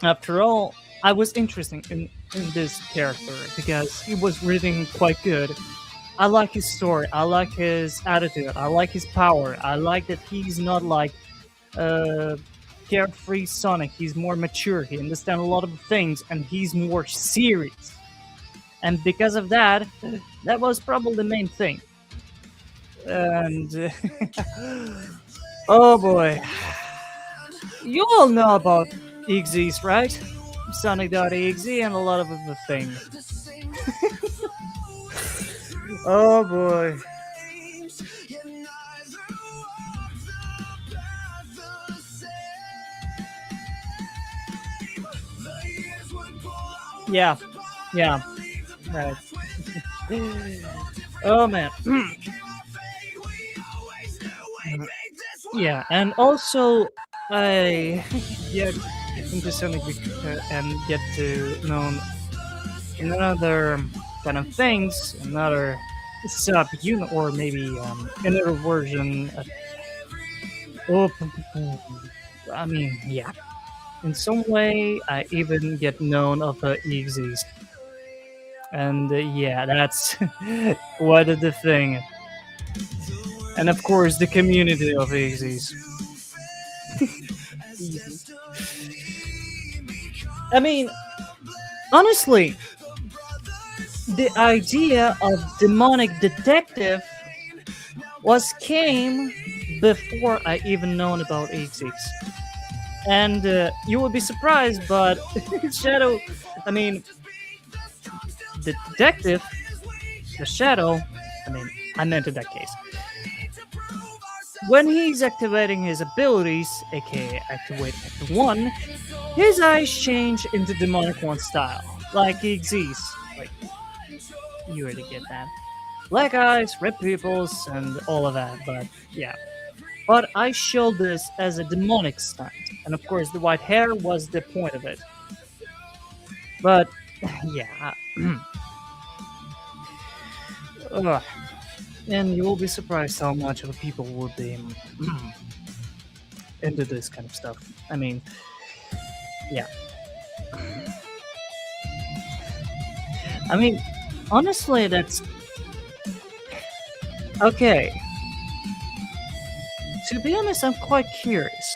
after all, I was interested in this character because he was written quite good. I like his story, I like his attitude, I like his power, I like that he's not like uh carefree Sonic. He's more mature, he understands a lot of things, and he's more serious. And because of that, that was probably the main thing. And oh boy, you all know about EXEs, right? Sonic.exe and a lot of other things. Oh boy. Yeah, yeah, right. Oh man. Yeah, and also I get into Sonic and get to know another kind of things, another sub unit, or maybe another version. Oh, I mean, yeah. In some way, I even get known of the EXEs, and yeah, that's quite the thing. And of course, the community of EXEs. I mean, honestly, the idea of demonic detective was came before I even known about EXEs. And you will be surprised, but Shadow, I mean, the detective, the Shadow, I mean, I meant in that case. When he's activating his abilities, aka Activate Act 1, his eyes change into Demonic 1 style, like he exists. Like, you already get that. Black eyes, red pupils, and all of that, but yeah. But I showed this as a demonic stunt, and of course the white hair was the point of it. But yeah, ugh. And you will be surprised how much of people would be into this kind of stuff. I mean, yeah. I mean, honestly, that's okay. To be honest, I'm quite curious.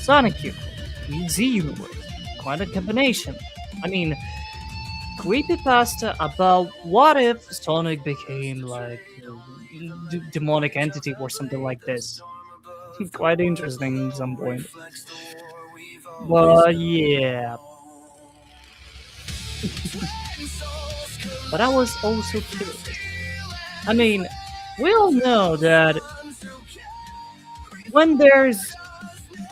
Sonic Universe, Z Universe, quite a combination. I mean, creepypasta about what if Sonic became like demonic entity or something like this. Quite interesting at some point. But yeah. But I was also curious. I mean, we all know that when there's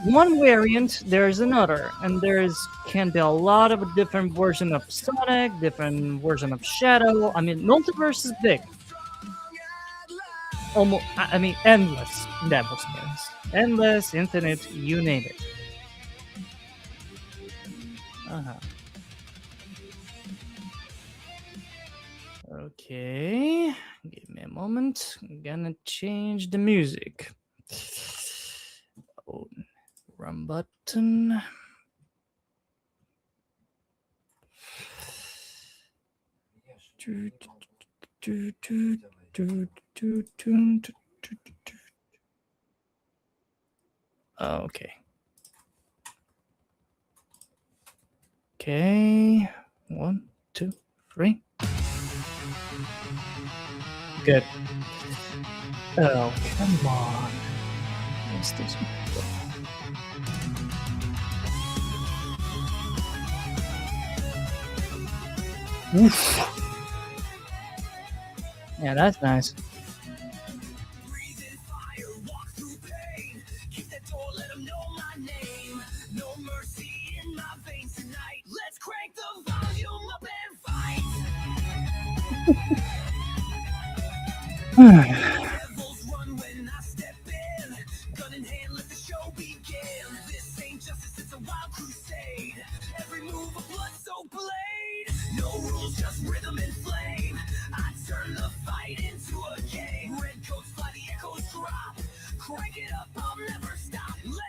one variant, there's another, and there's can be a lot of different version of Sonic, different version of Shadow. I mean, multiverse is big. Almost, I mean, endless in that sense. Endless, infinite, you name it. Uh-huh. Okay, give me a moment. I'm gonna change the music. Oh, run button. Okay. Okay. 1, 2, 3. Good. Oh, come on. What's this? Oof. Yeah, that's nice.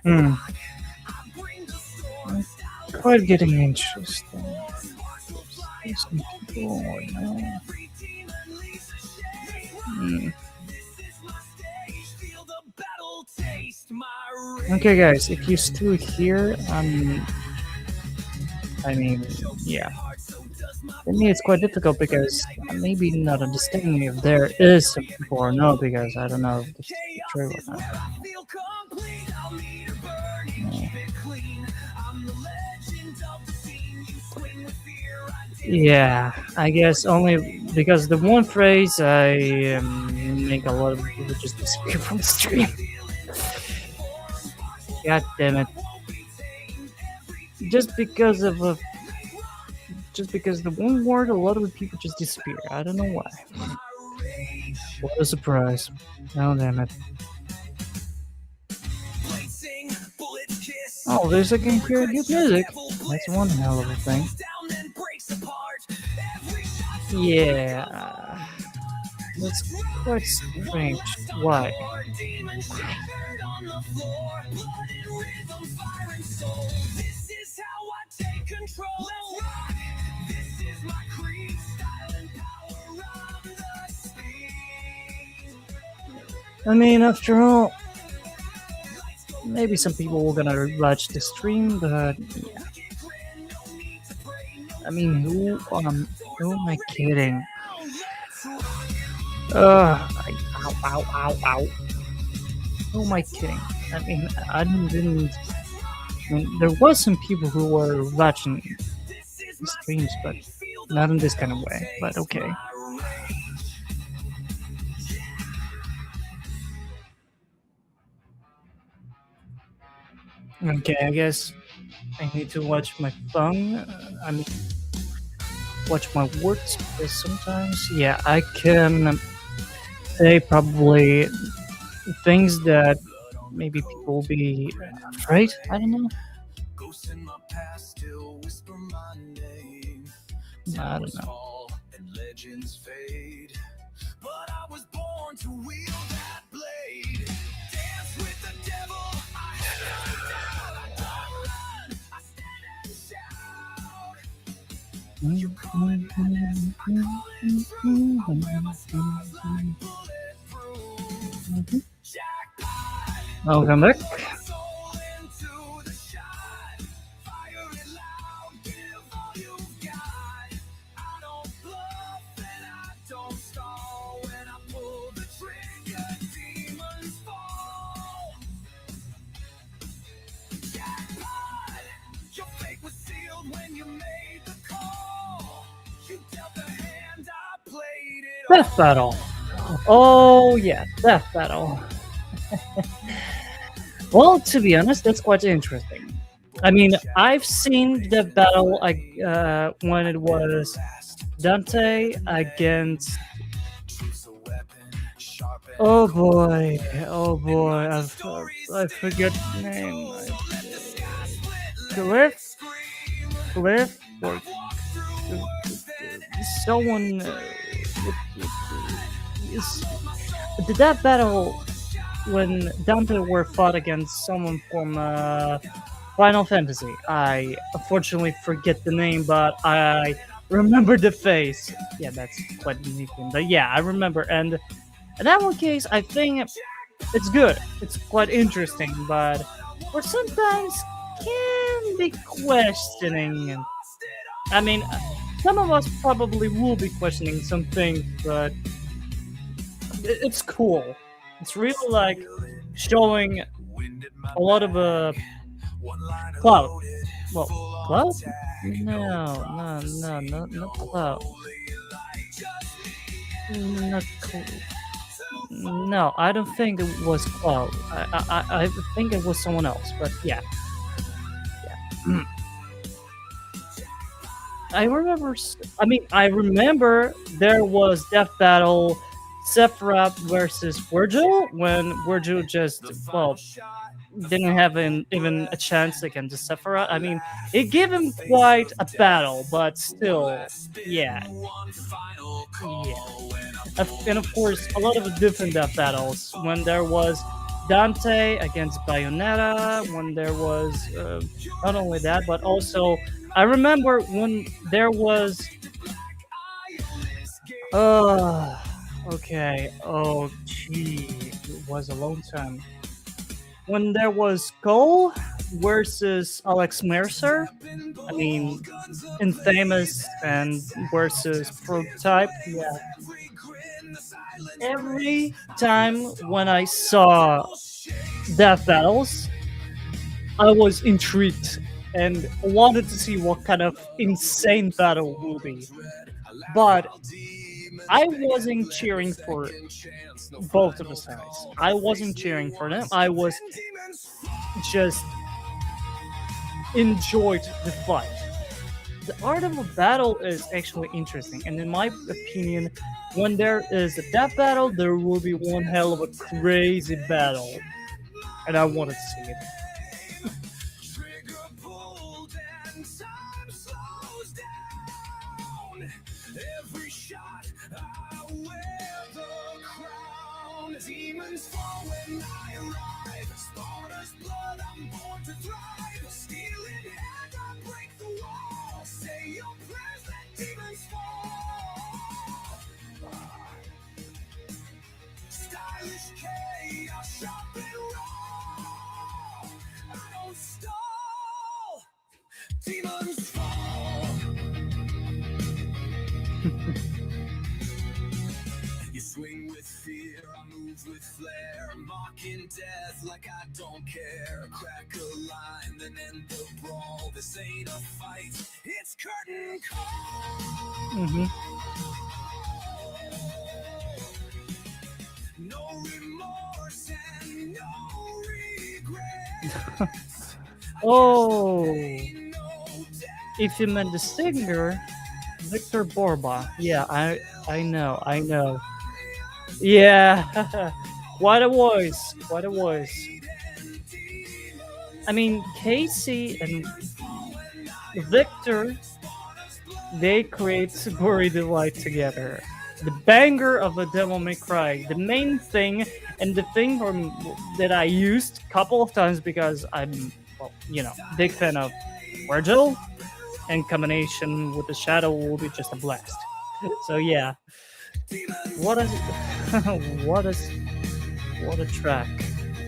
Hmm. Quite getting interesting. Some people, no. Hmm. Okay, guys, if you're still here, I mean, yeah. For me, it's quite difficult because I'm maybe not understanding if there is some people or not because I don't know if this is true or not. Yeah, I guess only because the one phrase I make a lot of people just disappear from the stream. God damn it! Just because of just because the one word, a lot of the people just disappear. I don't know why. What a surprise! Oh damn it! Oh, there's a can hear good music. That's one hell of a thing. Yeah, that's quite strange. Why? I mean, after all, maybe some people were gonna watch the stream, but yeah. I mean, who am I kidding? Ow, ow, ow, ow. Who am I kidding? I mean, I didn't. I mean, there was some people who were watching streams, but not in this kind of way. But okay. Okay, I guess I need to watch my phone. I mean, watch my words because sometimes, yeah, I can say probably things that maybe people will be afraid. I don't know. I don't know. Welcome back. Death battle. Oh yeah, death battle. Well, to be honest, that's quite interesting. I mean, I've seen the battle when it was Dante against. Oh boy! Oh boy! I forget the name. Cliff? cliff, or someone is did that battle when Dante were fought against someone from Final Fantasy. I unfortunately forget the name, but I remember the face. Yeah, that's quite unique one. But yeah, I remember. And in that one case, I think it's good. It's quite interesting, but or sometimes can be questioning. I mean, some of us probably will be questioning some things, but it's cool. It's really like showing a lot of cloud. Well, cloud? No, no, no, no, not cloud. Not no, I don't think it was cloud. I think it was someone else. But yeah, yeah. I remember. I mean, I remember there was Death Battle, Sephiroth versus Virgil when Virgil just didn't have even a chance against Sephiroth. I mean, it gave him quite a battle, but still, yeah, yeah. And of course, a lot of different death battles. When there was Dante against Bayonetta, when there was not only that, but also I remember when there was. Uh, okay. Oh, gee, it was a long time. When there was Cole versus Alex Mercer, I mean, Infamous and versus Prototype, yeah. Every time when I saw death battles, I was intrigued and wanted to see what kind of insane battle will be. But I wasn't cheering for both of the sides. I wasn't cheering for them. I was just enjoyed the fight. The art of a battle is actually interesting, and in my opinion, when there is a death battle, there will be one hell of a crazy battle, and I wanted to see it. Demons fall when I arrive. Sparta's blood, I'm born to thrive. Steel in hand, I break the wall. Say your prayers, let demons fall. Stylish chaos, sharp and raw. I don't stall. Demons fall. You swing with fear, I move with flair, mocking death like I don't care. Crack a line, then end the brawl. This ain't a fight, it's curtain call. No remorse and no regret. Oh, if you meant the singer, Victor Borba. Yeah, I know. Yeah, what a voice, what a voice. I mean, Casey and Victor, they create Bury the Light together. The banger of a Devil May Cry. The main thing, and the thing that I used a couple of times because I'm, big fan of Virgil, and combination with the Shadow will be just a blast. So yeah. What a what a track.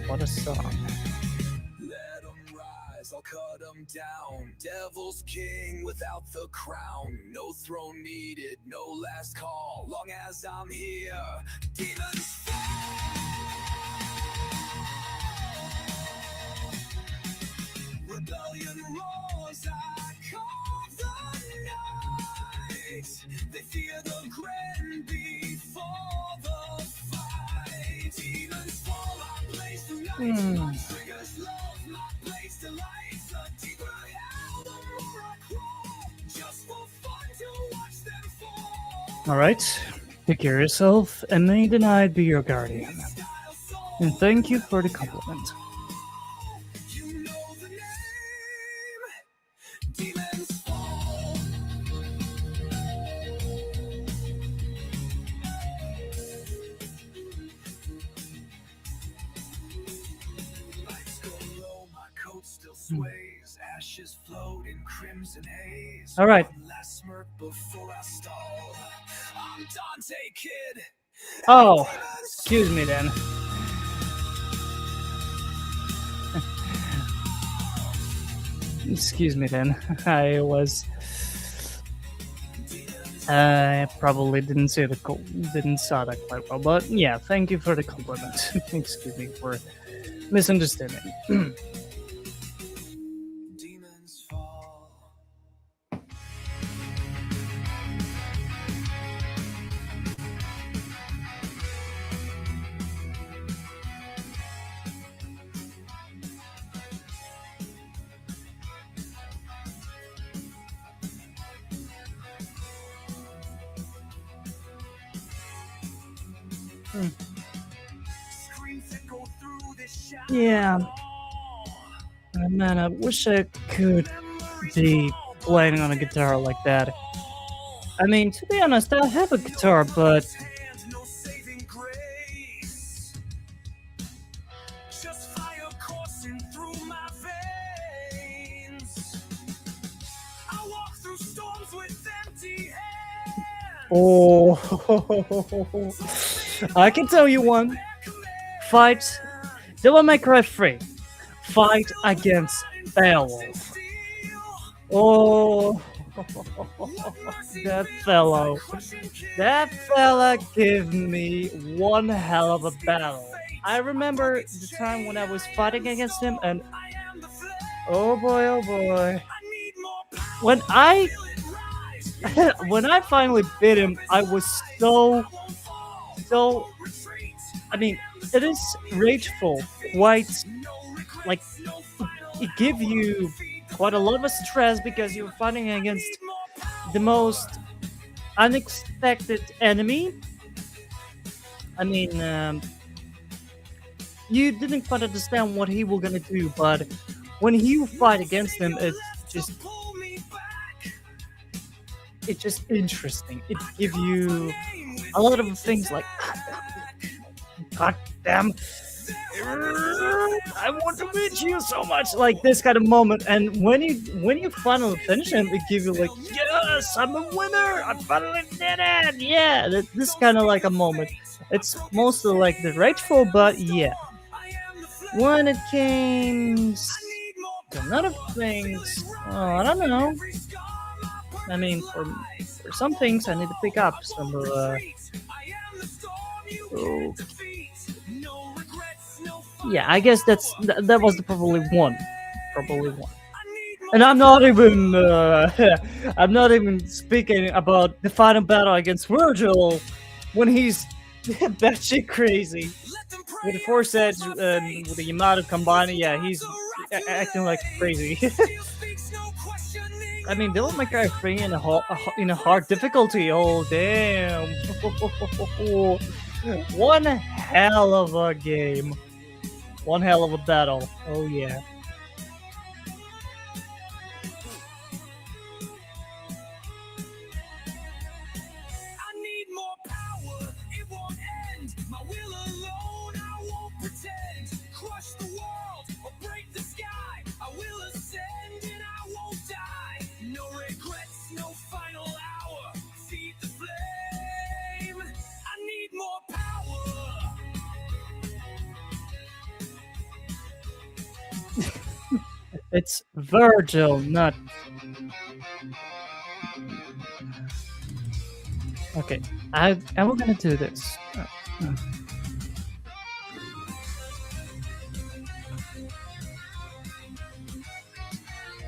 What a song. Let 'em rise, I'll cut 'em down. Devil's king without the crown. No throne needed, no last call. Long as I'm here, demons fall. Rebellion roars, I call the night. They fear the grand before the fight. Demons fall, I blaze the light. Triggers love, my place to light. The deeper hell, the more I crawl. Just for fun to watch them fall. Alright, take care of yourself, and may the night be your guardian. And thank you for the compliment. You know the name. Demons fall. All right. Oh, excuse me then. Excuse me then. I probably didn't say didn't saw that quite well, but yeah, thank you for the compliment. Excuse me for misunderstanding. Yeah, man, I wish I could be playing on a guitar like that. I mean, to be honest, I have a guitar, but oh, I can tell you one. Fight Devil May Cry 3. Fight against Beowulf. Oh, that fellow. That fella gave me one hell of a battle. I remember the time when I was fighting against him, and oh boy, oh boy. When I when I finally beat him, I was so I mean, it is rageful, quite like it give you quite a lot of stress because you're fighting against the most unexpected enemy. I mean, you didn't quite understand what he was gonna do, but when you fight against him, just it's just interesting. It gives you a lot of things like, God damn, I want to beat you so much, like this kind of moment. And when you finally finish him, it gives you like, yes, I'm a winner, I finally did it. Yeah, this kind of like a moment. It's mostly like the rageful, but yeah. When it came to another things, I don't know. I mean, for some things, I need to pick up some. Yeah, I guess that was the probably one. And I'm not even I'm not even speaking about the final battle against Virgil when he's batshit crazy with the Force Edge and with the Yamato combined. Yeah, he's acting like crazy. I mean, Devil May Cry 3 in a hard difficulty. Oh damn! One hell of a game. One hell of a battle. Oh yeah. It's Virgil, not. Okay, I'm gonna do this.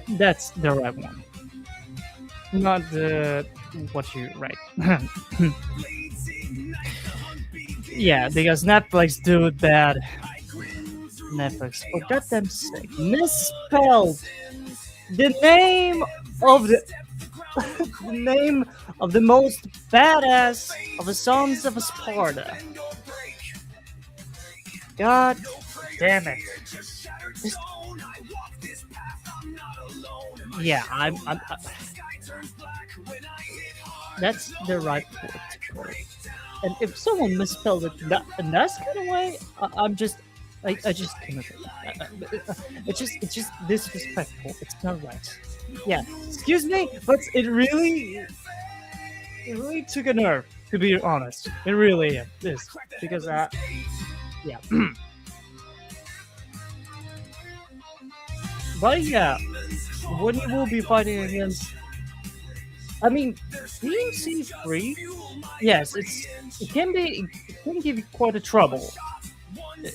That's the right one. Not the what you write. Yeah, because Netflix do it bad. Netflix, for goddamn sake, misspelled the name of the the name of the most badass of the Sons of Sparta. God damn it! Yeah, that's the right word. And if someone misspelled it in that kind of way, I'm just I just cannot. It's just disrespectful. It's not right. Yeah, excuse me, but it really took a nerve, to be honest. It really is because yeah. But yeah, when you will be fighting against, I mean, DMC free, yes, it can give you quite a trouble.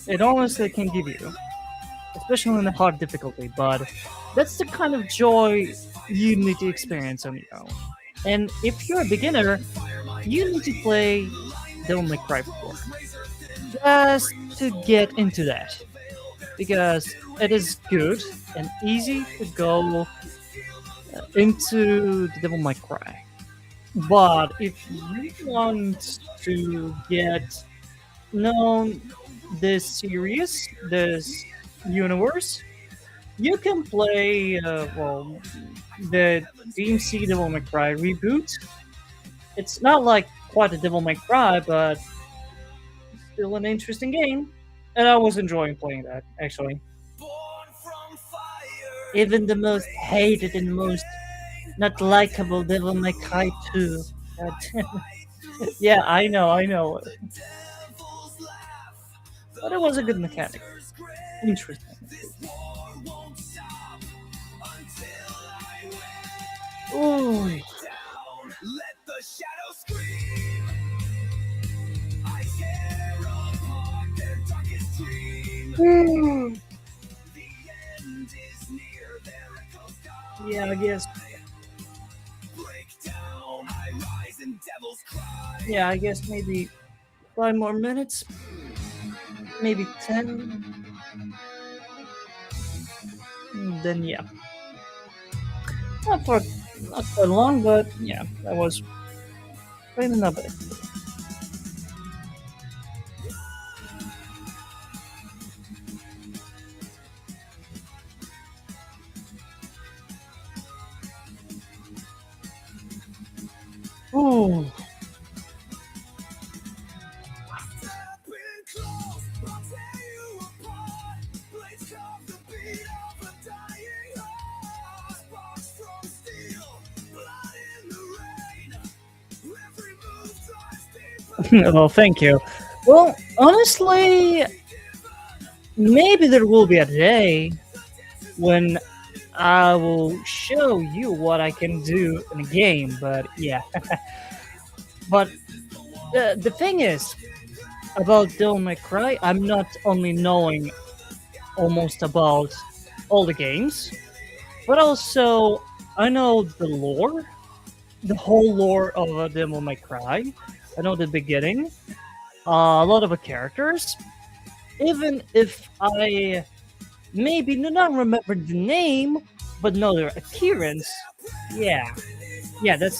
It honestly can give you, especially in the hard difficulty. But that's the kind of joy you need to experience on your own. And if you're a beginner, you need to play Devil May Cry 4 just to get into that because it is good and easy to go into the Devil May Cry. But if you want to get known this series, this universe, you can play the DMC Devil May Cry reboot. It's not like quite a Devil May Cry, but still an interesting game, and I was enjoying playing that actually. Even the most hated and most not likable Devil May Cry 2. Yeah, I know, but it was a good mechanic. Interesting. Ooh. Hmm. Yeah, I guess. Yeah, I guess maybe 5 more minutes, maybe 10. Then yeah, not for not for long, but yeah, that was quite enough. Ooh. Well, thank you. Well, honestly, maybe there will be a day when I will show you what I can do in a game, but yeah. But the thing is about Devil May Cry, I'm not only knowing almost about all the games, but also I know the lore, the whole lore of Devil May Cry. I know the beginning, a lot of the characters. Even if I maybe do not remember the name, but know their appearance, yeah, yeah. That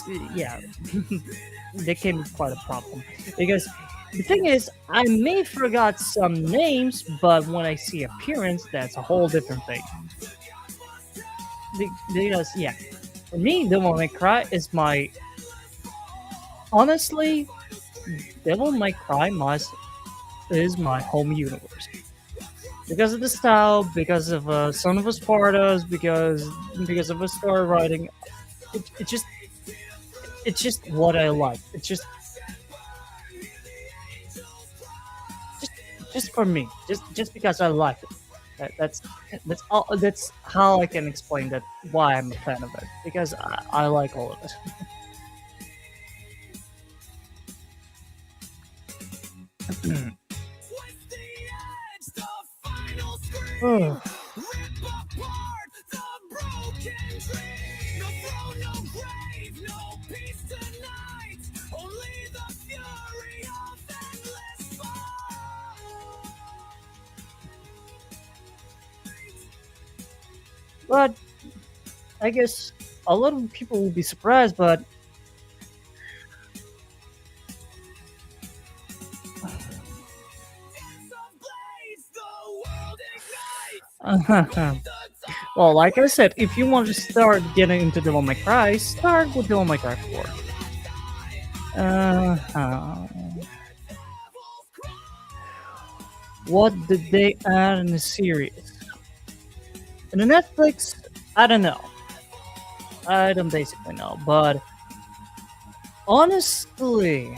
can be quite a problem because the thing is, I may forgot some names, but when I see appearance, that's a whole different thing. Because yeah, for me, Devil May Cry is my honestly, Devil May Cry must is my home universe because of the style, because of Son of Spartas, because of the story writing. It just it's just what I like. It's just just for me, just because I like it. That's all. That's how I can explain that why I'm a fan of it because I like all of it. Oh, but I guess a lot of people will be surprised, but well, like I said, if you want to start getting into Devil May Cry, start with Devil May Cry 4. Uh, uh, What did they add in the series? In the Netflix, I don't know. I don't basically know, but honestly,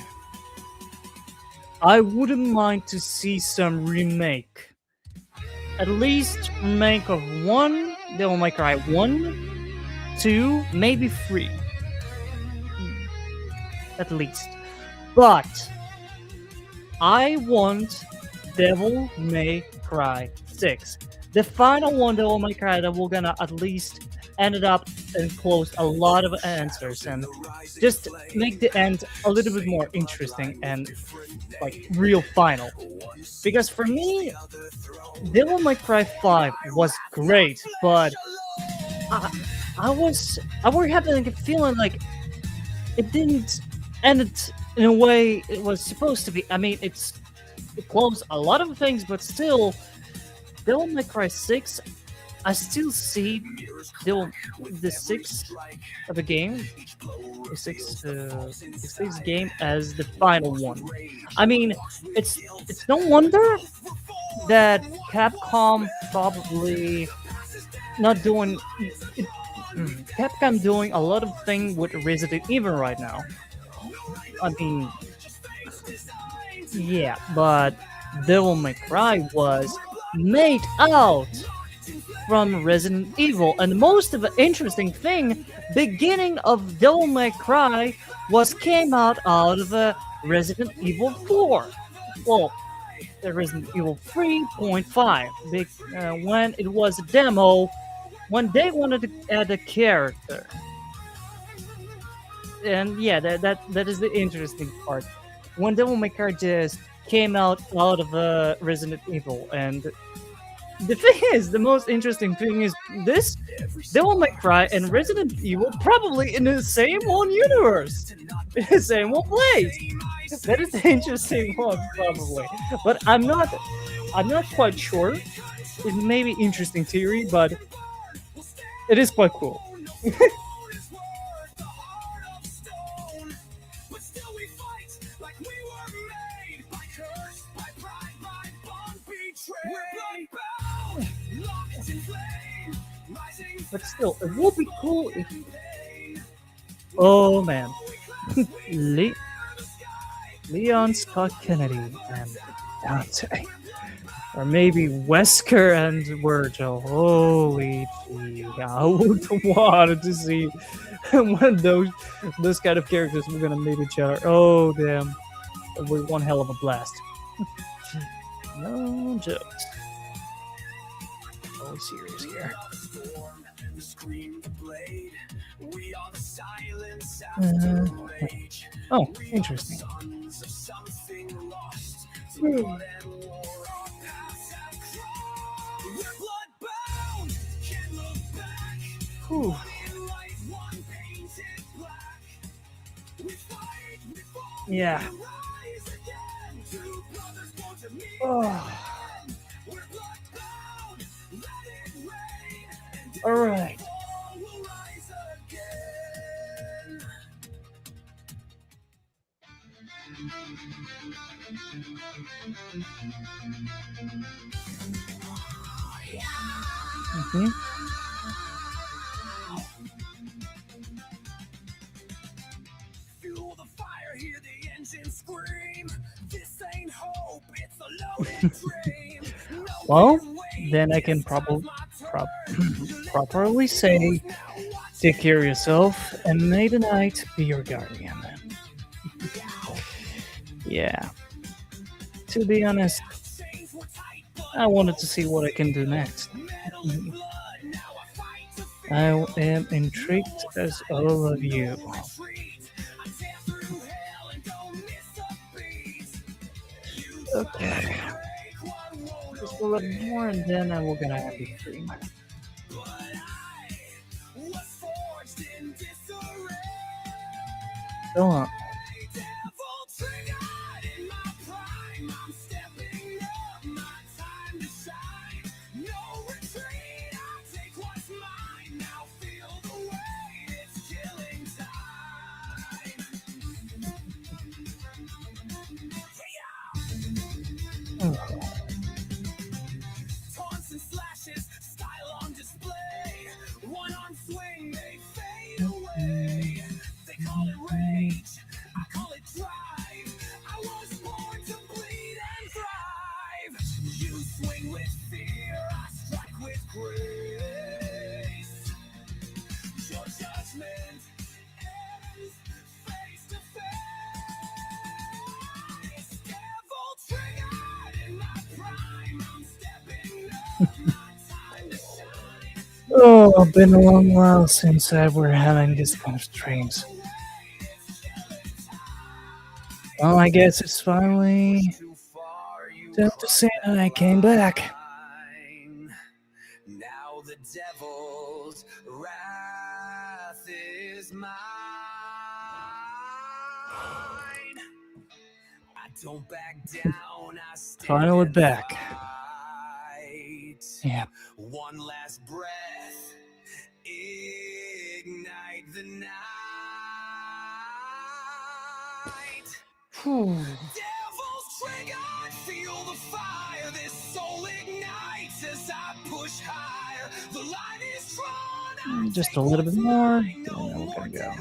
I wouldn't mind to see some remake. At least remake of one, Devil May Cry 1, 2, maybe 3. At least. But I want Devil May Cry 6. The final one, Devil May Cry, that we're gonna at least ended up and close a lot of answers and just make the end a little bit more interesting and like real final. Because for me, Devil May Cry 5 was great, but I, I was having a feeling like it didn't end it in a way it was supposed to be. I mean, it closed a lot of things, but still, Devil May Cry 6, I still see Devil, the 6 of the game, the sixth game as the final one. I mean, it's no wonder that Capcom probably not doing Capcom doing a lot of things with Resident Evil right now. I mean, yeah, but Devil May Cry was made out from Resident Evil, and the most of the interesting thing, beginning of Devil May Cry was came out of Resident Evil 4. Well, the Resident Evil 3.5, when it was a demo, when they wanted to add a character. And yeah, that is the interesting part. When Devil May Cry just came out of Resident Evil, and the thing is, the most interesting thing is this Devil May Cry and Resident Evil probably in the same one universe, in the same one place. That is the interesting one, probably. But I'm not quite sure. It may be interesting theory, but it is quite cool. But still, it would be cool if. Oh man, Le- Leon Scott Kennedy and Dante, or maybe Wesker and Virgil. Holy gee, I would want to see when those kind of characters were gonna meet each other. Oh damn, it would be one hell of a blast. No jokes. All serious here. Oh, interesting. Whew. Yeah. Oh. All right. Mhm. Well, then I can properly say, take care of yourself, and may the night be your guardian. Yeah. To be honest, I wanted to see what I can do next. I am intrigued as all of you. Okay. Just a little more, and then I will gonna have the stream. Go on. Oh, been a long while since I were having this kind of streams. Well, I guess it's finally time to say that I came back. Now the devil's wrath is mine. I don't back down. I stand Finally and back. fight. Yeah. One last breath. Ignite the night. Devil's triggered, feel the fire. This soul ignites as I push higher. The light is drawn. Just a little bit more. Then we're gonna go.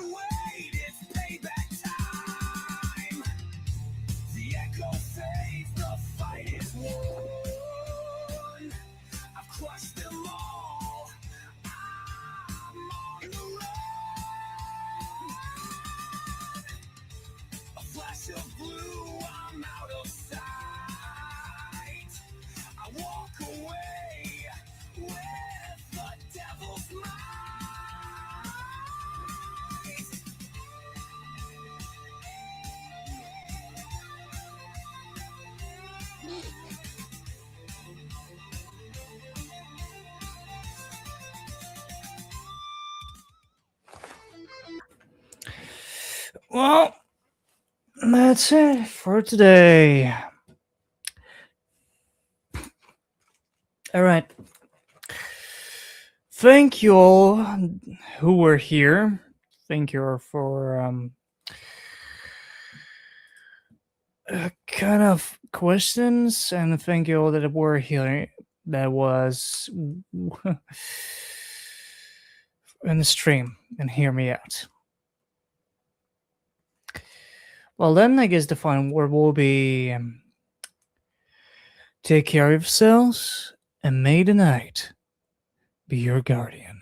It's payback time. The echo fades, the fight is won. I've crushed them all. I'm on the run. A flash of blue, I'm out of sight. I walk away with the devil's might. Well, that's it for today. All right. Thank you all who were here. Thank you for kind of questions, and thank you all that were here. That was in the stream and hear me out. Well, then I guess the final word will be take care of yourselves and may the night be your guardian.